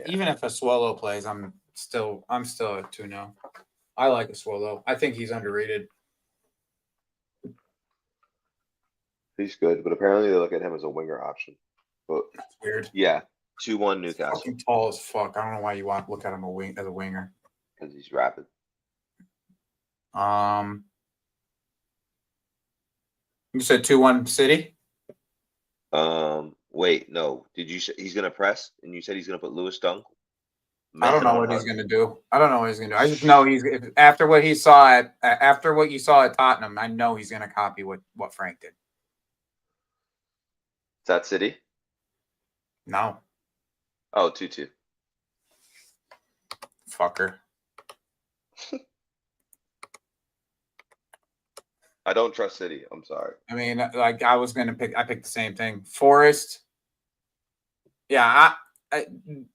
Even if a Swallow plays, I'm still at 2-0. I like a Swallow. I think he's underrated. He's good, but apparently they look at him as a winger option. But that's weird. Yeah, 2-1 Newcastle. Fucking tall as fuck. I don't know why you want to look at him as a winger. Because he's rapid. You said 2-1 City? Wait, no. Did you say he's gonna press? And you said he's gonna put Lewis Dunk? I don't know what he's gonna do. I just know after what you saw at Tottenham, I know he's gonna copy what Frank did. Is that City? No. Oh, 2-2. Fucker. I don't trust City. I'm sorry. I mean, like I picked the same thing. Forest. Yeah,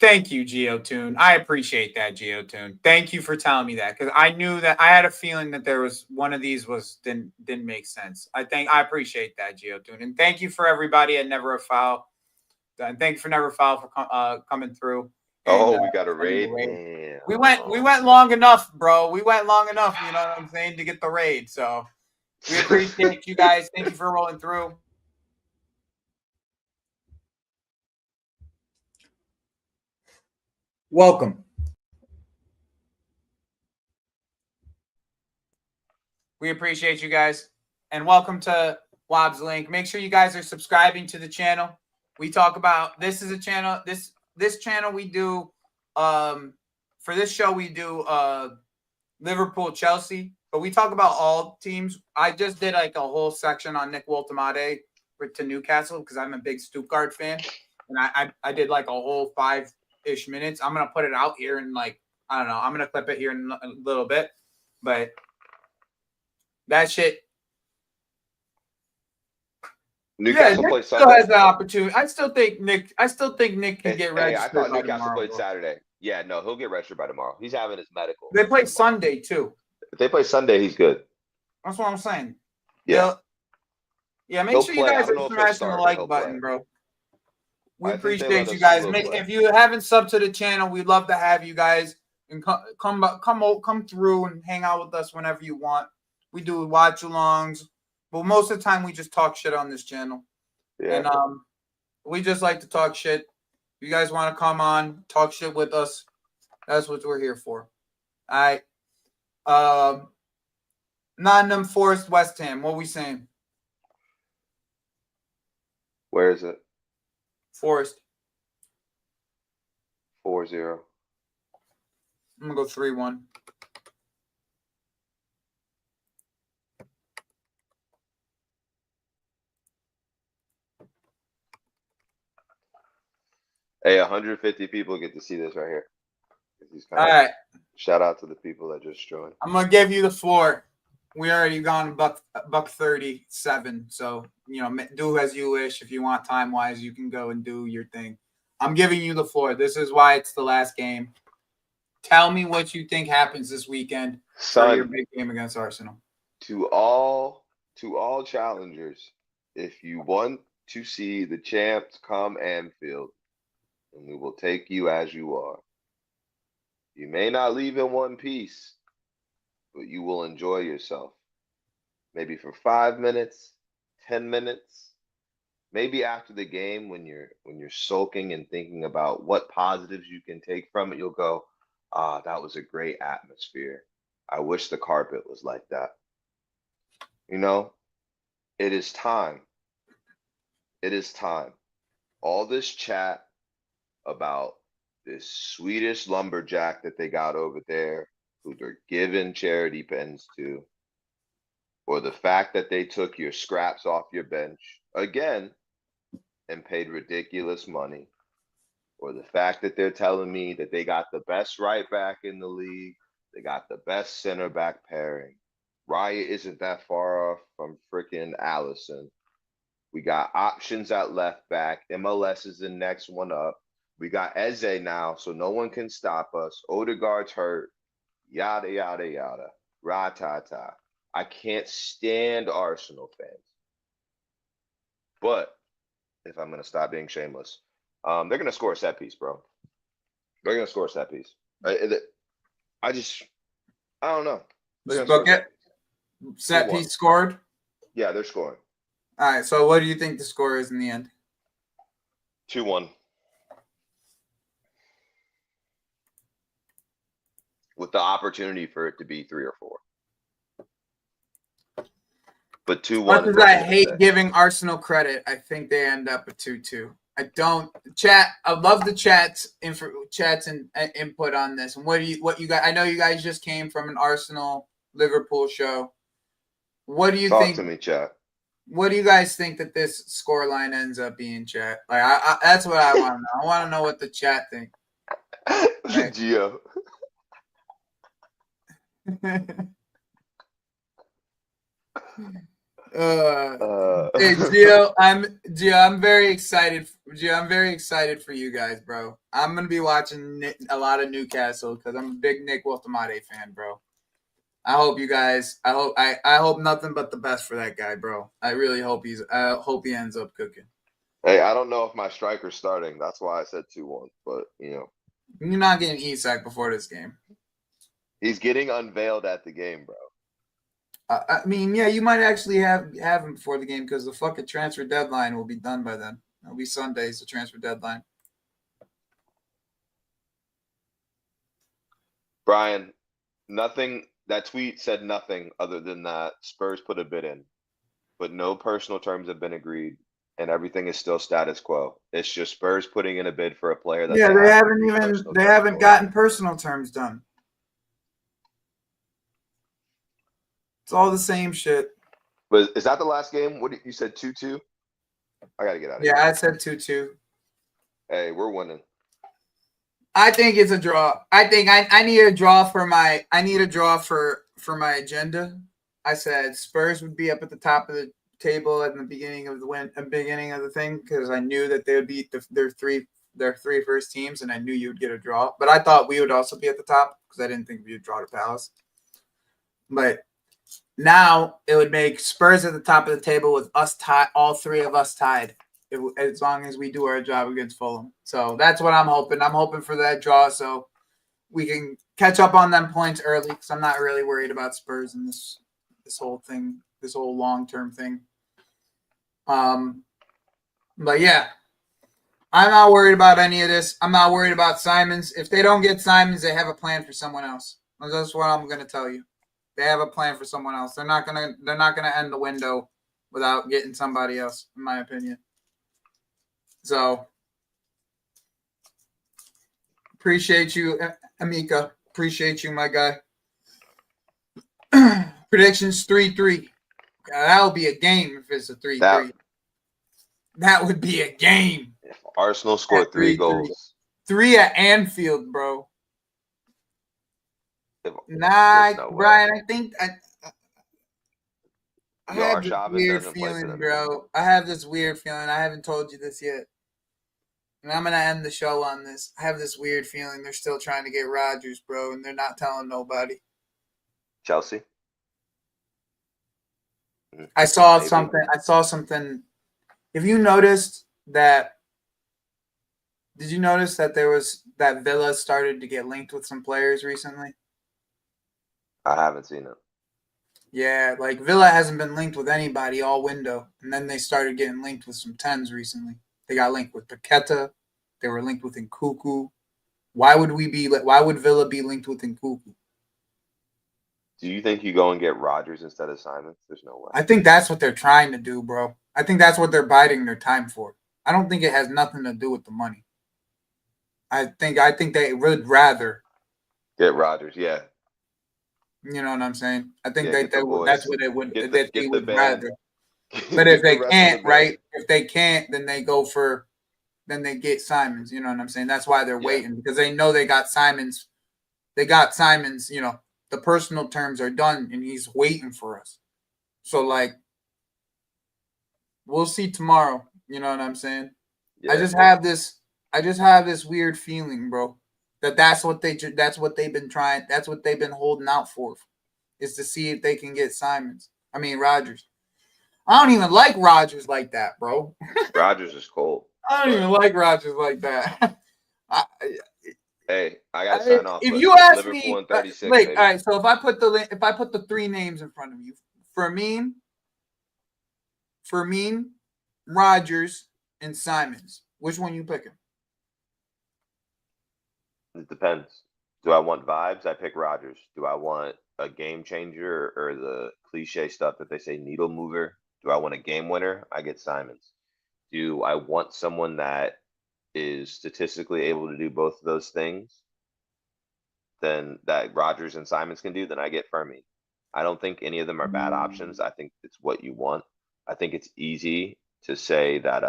thank you, Geotune. I appreciate that, Geotune. Thank you for telling me that because I knew that I had a feeling that there was one of these didn't make sense. I appreciate that, Geotune, and thank you for everybody at Never a Foul. And thank you for Never Foul for coming through. And, We got a raid. Damn. We went long enough, bro. We went long enough. You know what I'm saying, to get the raid. So we appreciate you guys. Thank you for rolling through. Welcome. We appreciate you guys. And welcome to WabbsLink. Make sure you guys are subscribing to the channel. We talk about this is a channel. This channel we do for this show we do Liverpool, Chelsea, but we talk about all teams. I just did like a whole section on Nick Woltemade to Newcastle because I'm a big Stuttgart fan. And I did like a whole 5-ish minutes. I'm gonna put it out here and like I don't know. I'm gonna clip it here in a little bit, but that shit. Newcastle plays Sunday. Still has the opportunity. I still think Nick can get registered. I thought by Newcastle tomorrow, played bro. Saturday. Yeah, no, he'll get registered by tomorrow. He's having his medical. They play Sunday too. If they play Sunday, he's good. That's what I'm saying. Yeah. Yeah, make He'll sure you play. I guys don't know are if he'll smashing start, the but like he'll button, play. bro. We I think they let appreciate us you guys. still play. If you haven't subbed to the channel, we'd love to have you guys and come through and hang out with us whenever you want. We do watch-alongs, but most of the time we just talk shit on this channel. Yeah. And we just like to talk shit. If you guys want to come on, talk shit with us, that's what we're here for. All right. Nottingham Forest, West Ham. What we saying? Where is it? Forest. 4-0. I'm gonna go 3-1. Hey, 150 people get to see this right here. All right. Shout out to the people that just joined. I'm gonna give you the floor. We already gone buck 37. So do as you wish. If you want time wise, you can go and do your thing. I'm giving you the floor. This is why it's the last game. Tell me what you think happens this weekend for your big game against Arsenal. To all challengers, if you want to see the champs come Anfield, and we will take you as you are. You may not leave in one piece, but you will enjoy yourself. Maybe for 5 minutes, 10 minutes, maybe after the game when you're sulking and thinking about what positives you can take from it, you'll go, that was a great atmosphere. I wish the carpet was like that. It is time. It is time. All this chat about this Swedish lumberjack that they got over there who they're giving charity pens to, or the fact that they took your scraps off your bench again and paid ridiculous money, or the fact that they're telling me that they got the best right back in the league, they got the best center back pairing. Raya isn't that far off from freaking Allison. We got options at left back. MLS is the next one up. We got Eze now, so no one can stop us. Odegaard's hurt. Yada, yada, yada. Ra-ta-ta. I can't stand Arsenal fans. But if I'm going to stop being shameless, they're going to score a set piece, bro. They're going to score a set piece. I don't know. Book it. Set piece scored? Yeah, they're scoring. All right, so what do you think the score is in the end? 2-1. With the opportunity for it to be 3 or 4. But 2-1. Much as I hate giving Arsenal credit, I think they end up at 2-2. I don't chat. I love the chats and input on this. And what you guys? I know you guys just came from an Arsenal Liverpool show. What do you think? Talk to me, chat. What do you guys think that this scoreline ends up being, chat? Like, that's what I want to know. I want to know what the chat think. Right. Gio. Hey Gio, I'm very excited. Gio, I'm very excited for you guys, bro. I'm gonna be watching a lot of Newcastle because I'm a big Nick Woltemade fan, bro. I hope you guys. I hope nothing but the best for that guy, bro. I really hope I hope he ends up cooking. Hey, I don't know if my striker's starting. That's why I said 2-1. But You're not getting Isak before this game. he's getting unveiled at the game, bro. I mean, yeah, you might actually have him before the game because the fucking transfer deadline will be done by then. It'll be Sundays, the transfer deadline. Brian, nothing. That tweet said nothing other than that Spurs put a bid in, but no personal terms have been agreed, and everything is still status quo. It's just Spurs putting in a bid for a player that they haven't gotten personal terms done. It's all the same shit. But is that the last game? What you said 2-2? I gotta get out of here. Yeah, I said 2-2. Hey, we're winning. I think it's a draw. I think I need a draw for my my agenda. I said Spurs would be up at the top of the table at the beginning of the thing because I knew that they would beat their three first teams, and I knew you would get a draw. But I thought we would also be at the top because I didn't think we would draw to Palace. But now it would make Spurs at the top of the table with us tied, all three of us tied, as long as we do our job against Fulham. So that's what I'm hoping. I'm hoping for that draw so we can catch up on them points early because I'm not really worried about Spurs in this whole thing, this whole long-term thing. But yeah, I'm not worried about any of this. I'm not worried about Simons. If they don't get Simons, they have a plan for someone else. That's what I'm going to tell you. They have a plan for someone else. They're not gonna end the window without getting somebody else, in my opinion. So appreciate you, Amika. Appreciate you, my guy. Predictions 3-3. That would be a game if it's a 3-3. That would be a game. If Arsenal scored 3 goals. 3 at Anfield, bro. No Brian, I think I have this Arshavin weird doesn't play for feeling, them bro. anymore. I have this weird feeling. I haven't told you this yet. And I'm going to end the show on this. I have this weird feeling they're still trying to get Rodgers, bro, and they're not telling nobody. Chelsea? I saw something. If you noticed that, did you notice that that Villa started to get linked with some players recently? I haven't seen it. Yeah, like Villa hasn't been linked with anybody all window, and then they started getting linked with some 10s recently. They got linked with Paqueta. They were linked with Nkunku. Why would Villa be linked with Nkunku? Do you think you go and get Rodgers instead of Simons? There's no way. I think that's what they're trying to do, bro. I think that's what they're biding their time for. I don't think it has nothing to do with the money. I think they would rather get Rodgers, yeah. You know what I'm saying? I think that's what they would rather. But if they can't, right? If they can't, then they get Simons. You know what I'm saying? That's why they're waiting because they know they got Simons. They got Simons. You know, the personal terms are done, and he's waiting for us. So like, we'll see tomorrow. You know what I'm saying? Yeah, I just have this weird feeling, bro. That's what they've been trying. That's what they've been holding out for, is to see if they can get Rodgers. I don't even like Rodgers like that, bro. Rodgers is cold. I don't even like Rodgers like that. Hey, I gotta sign off. If you ask Liverpool me, in 36, all right. So if I put the 3 names in front of you, Fermin, Rodgers, and Simons, which one you picking? It depends. Do I want vibes? I pick Rodgers. Do I want a game changer or the cliche stuff that they say needle mover? Do I want a game winner? I get Simons. Do I want someone that is statistically able to do both of those things? Then that Rodgers and Simons can do, then I get Fermi. I don't think any of them are bad options. I think it's what you want. I think it's easy to say that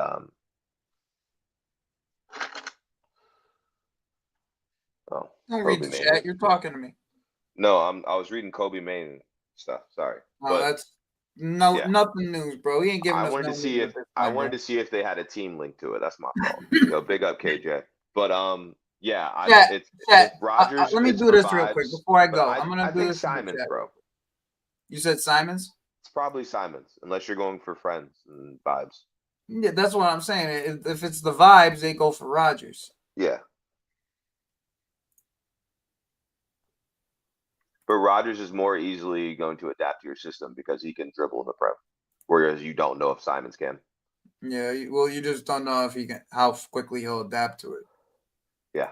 don't read the chat. You're talking to me. No, I was reading Kobe Maine stuff. Sorry. Oh, Nothing news, bro. He ain't giving I us wanted no to see news if at this I point, wanted bro. to see if they had a team link to it. That's my fault. Big up KJ. But yeah, Chat, it's Rogers. let me It's do for this real quick vibes. before I But go. I'm gonna I do think this in the Simons, chat. bro. You said Simons? It's probably Simons, unless you're going for friends and vibes. Yeah, that's what I'm saying. If it's the vibes, they go for Rogers. Yeah. But Rogers is more easily going to adapt to your system because he can dribble in the prem, whereas you don't know if Simons can. Yeah, well, you just don't know if how quickly he'll adapt to it. Yeah.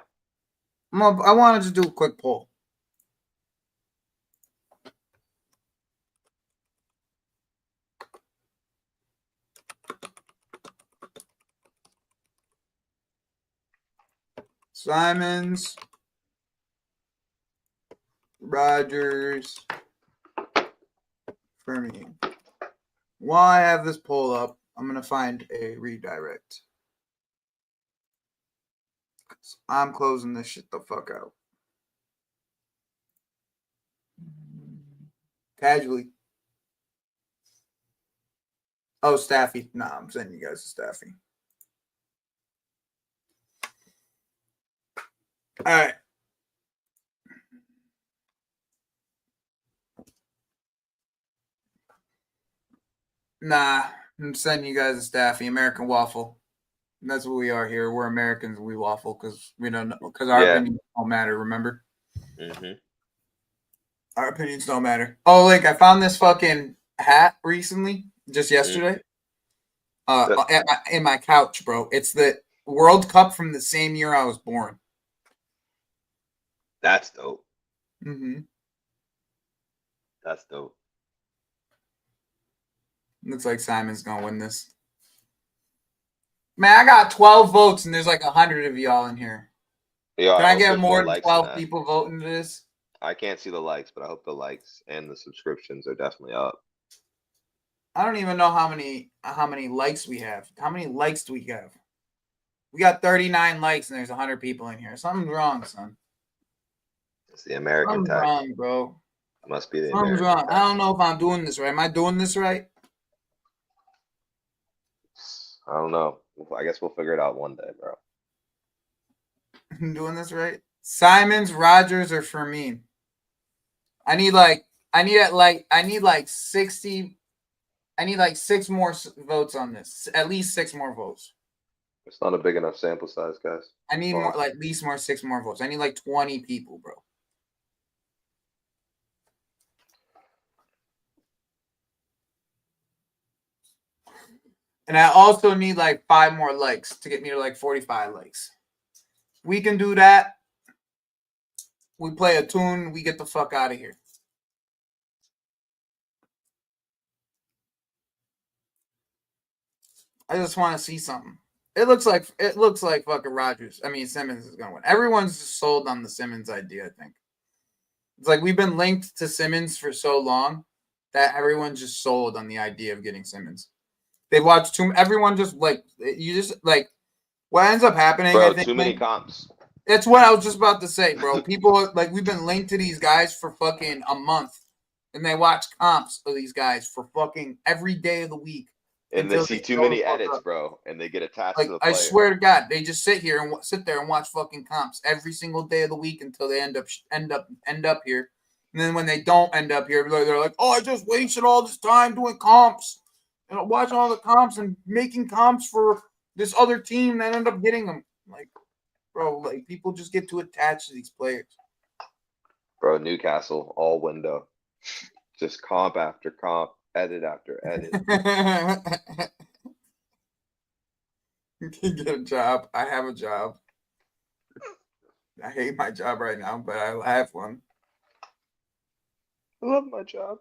I wanted to do a quick poll. Simons, Rogers, for me. While I have this poll up, I'm going to find a redirect. I'm closing this shit the fuck out. Casually. Oh, Staffy. Nah, I'm sending you guys to Staffy. All right. Nah, I'm sending you guys to Staffy. American Waffle. That's what we are here. We're Americans. We waffle because we don't know, because our opinions don't matter. Remember? Mm-hmm. Our opinions don't matter. Oh, like I found this fucking hat recently, just yesterday. In my couch, bro. It's the World Cup from the same year I was born. That's dope. Mm-hmm. That's dope. Looks like Simon's gonna win this. Man, I got 12 votes and there's like 100 of y'all in here. Yeah, Can I get more than 12 people voting this? I can't see the likes, but I hope the likes and the subscriptions are definitely up. I don't even know how many likes we have. How many likes do we have? We got 39 likes and there's 100 people in here. Something's wrong, son. It's the American Something's tech. wrong, bro. It must be the Something's American wrong. tech. I don't know if I'm doing this right. Am I doing this right? I don't know. I guess we'll figure it out one day, bro. I'm doing this right. Simons, Rogers, or Fermin? I need like 60. I need like 6 more votes on this. At least 6 more votes. It's not a big enough sample size, guys. I need more, like at least 6 more votes. I need like 20 people, bro. And I also need like 5 more likes to get me to like 45 likes. We can do that. We play a tune. We get the fuck out of here. I just want to see something. It looks like fucking Rogers. I mean, Simmons is gonna win. Everyone's just sold on the Simmons idea. I think it's like we've been linked to Simmons for so long that everyone's just sold on the idea of getting Simmons. They watch too. Everyone just like you just like what ends up happening. Bro, I think too many comps. That's what I was just about to say, bro. People like we've been linked to these guys for fucking a month, and they watch comps of these guys for fucking every day of the week. And they see too many edits, bro, and they get attached to the player. I swear to God, they just sit there and watch fucking comps every single day of the week until they end up here. And then when they don't end up here, they're like, "Oh, I just wasted all this time doing comps and watching all the comps and making comps for this other team that end up getting them." Like, bro, like people just get too attached to these players. Bro, Newcastle all window, just comp after comp. Edit after edit. You can get a job. I have a job. I hate my job right now, but I have one. I love my job.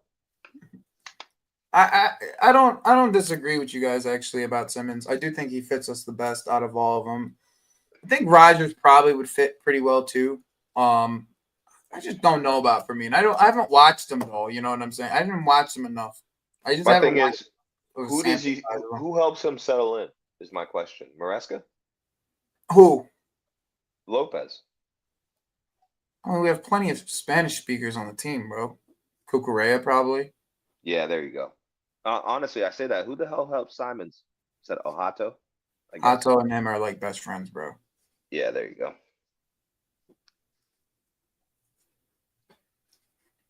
I don't disagree with you guys actually about Simmons. I do think he fits us the best out of all of them. I think Rogers probably would fit pretty well too. I just don't know about Fermin. I haven't watched him though. You know what I'm saying? I didn't watch him enough. I just my thing is, who helps him settle in? Is my question. Maresca? Who? Lopez. Oh, we have plenty of Spanish speakers on the team, bro. Cucurella probably. Yeah, there you go. honestly, I say that. Who the hell helped Simon? Said Ohato? Hato and him are like best friends, bro. Yeah, there you go.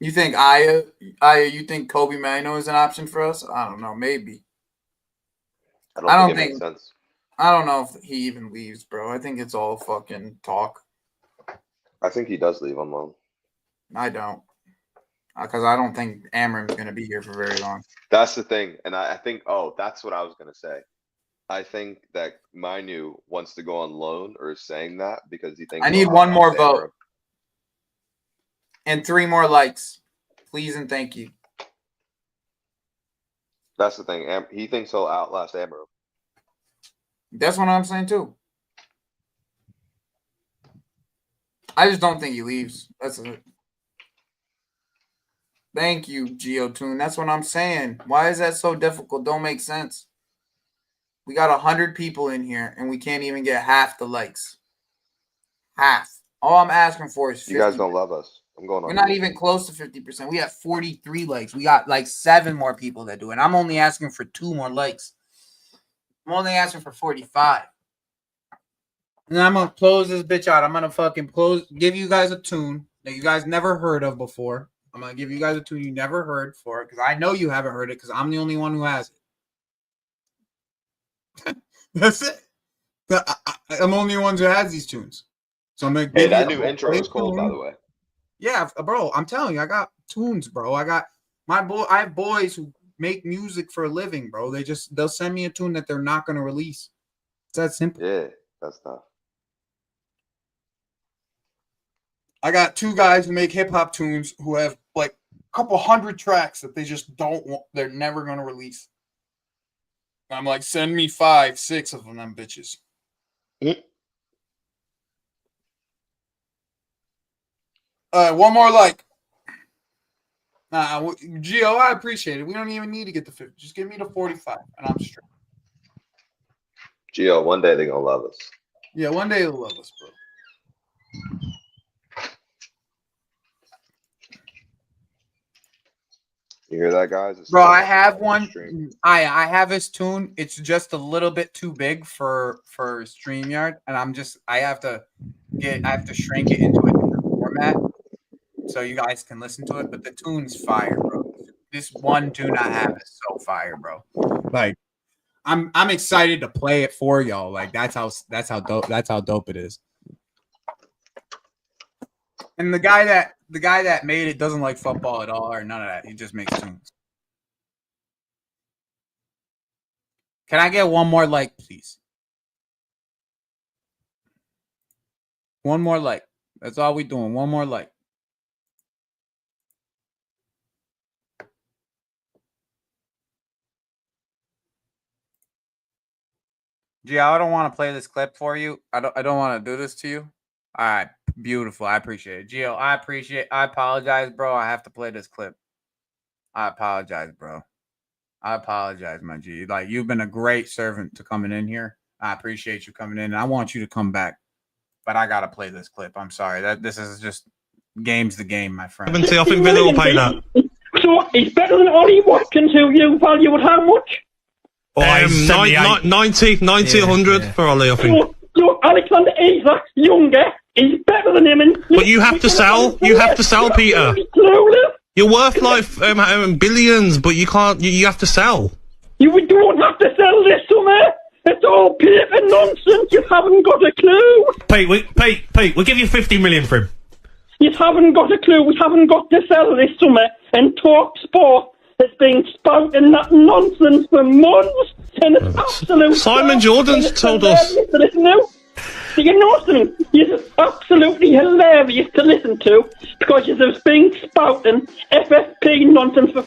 You think you think Kobe Mano is an option for us? I don't know, maybe. I don't think it makes sense. I don't know if he even leaves, bro. I think it's all fucking talk. I think he does leave on loan. I don't. Because I don't think Amram's going to be here for very long. That's the thing. And I think, that's what I was going to say. I think that Manu wants to go on loan or is saying that because he thinks. I need one more vote. And 3 more likes. Please and thank you. That's the thing. He thinks he'll outlast Amram. That's what I'm saying too. I just don't think he leaves. That's it. Thank you, Geotune. That's what I'm saying. Why is that so difficult? Don't make sense. We got 100 people in here, and we can't even get half the likes. Half. All I'm asking for is 50%. You guys don't love us. I'm going on. We're not even close to 50%. We have 43 likes. We got like 7 more people that do it. I'm only asking for 2 more likes. I'm only asking for 45. And I'm going to close this bitch out. I'm going to fucking give you guys a tune that you guys never heard of before. I'm going to give you guys a tune you never heard for it because I know you haven't heard it because I'm the only one who has it. That's it. I'm the only one who has these tunes. So I'm going to give that new intro is cool, by the way. Yeah, bro. I'm telling you, I got tunes, bro. I have boys who make music for a living, bro. They'll send me a tune that they're not going to release. It's that simple. Yeah, that's tough. I got 2 guys who make hip hop tunes who have like a couple 100 tracks that they just don't want. They're never going to release. I'm like, send me 5, 6 of them bitches. One more like. Gio, I appreciate it. We don't even need to get the 50. Just give me the 45, and I'm straight. Gio, one day they're gonna love us. Yeah, one day they'll love us, bro. You hear that, guys? Bro, I have one. I have this tune. It's just a little bit too big for StreamYard, and I have to shrink it into a different format so you guys can listen to it. But the tune's fire, bro. This one tune I have is so fire, bro. Like, I'm excited to play it for y'all. Like that's how dope it is. And the guy that made it doesn't like football at all or none of that. He just makes tunes. Can I get one more like, please? One more like. That's all we doing. One more like. Gee, I don't want to play this clip for you. I don't want to do this to you. All right. Beautiful. I appreciate it. Gio, I apologize, bro. I have to play this clip. I apologize, bro. I apologize, my G. Like, you've been a great servant to coming in here. I appreciate you coming in, and I want you to come back. But I got to play this clip. I'm sorry. This is just game's the game, my friend. I think Villa will pay that. So it's better than Ollie Watkins, who you value at how much? 90, 100 for Ollie, I think. So Alexander Isak, younger, is better than him. But you have to sell. You have to sell, Peter. You're worth like billions, but you can't. You have to sell. We don't have to sell this summer. It's all paper nonsense. You haven't got a clue. Pete, we'll give you 50 million for him. You haven't got a clue. We haven't got to sell this summer. And Talk Sport has been spouting that nonsense for months. And it's absolute. Simon Jordan's told us. You know something? You're absolutely hilarious to listen to because you've been spouting FFP nonsense for.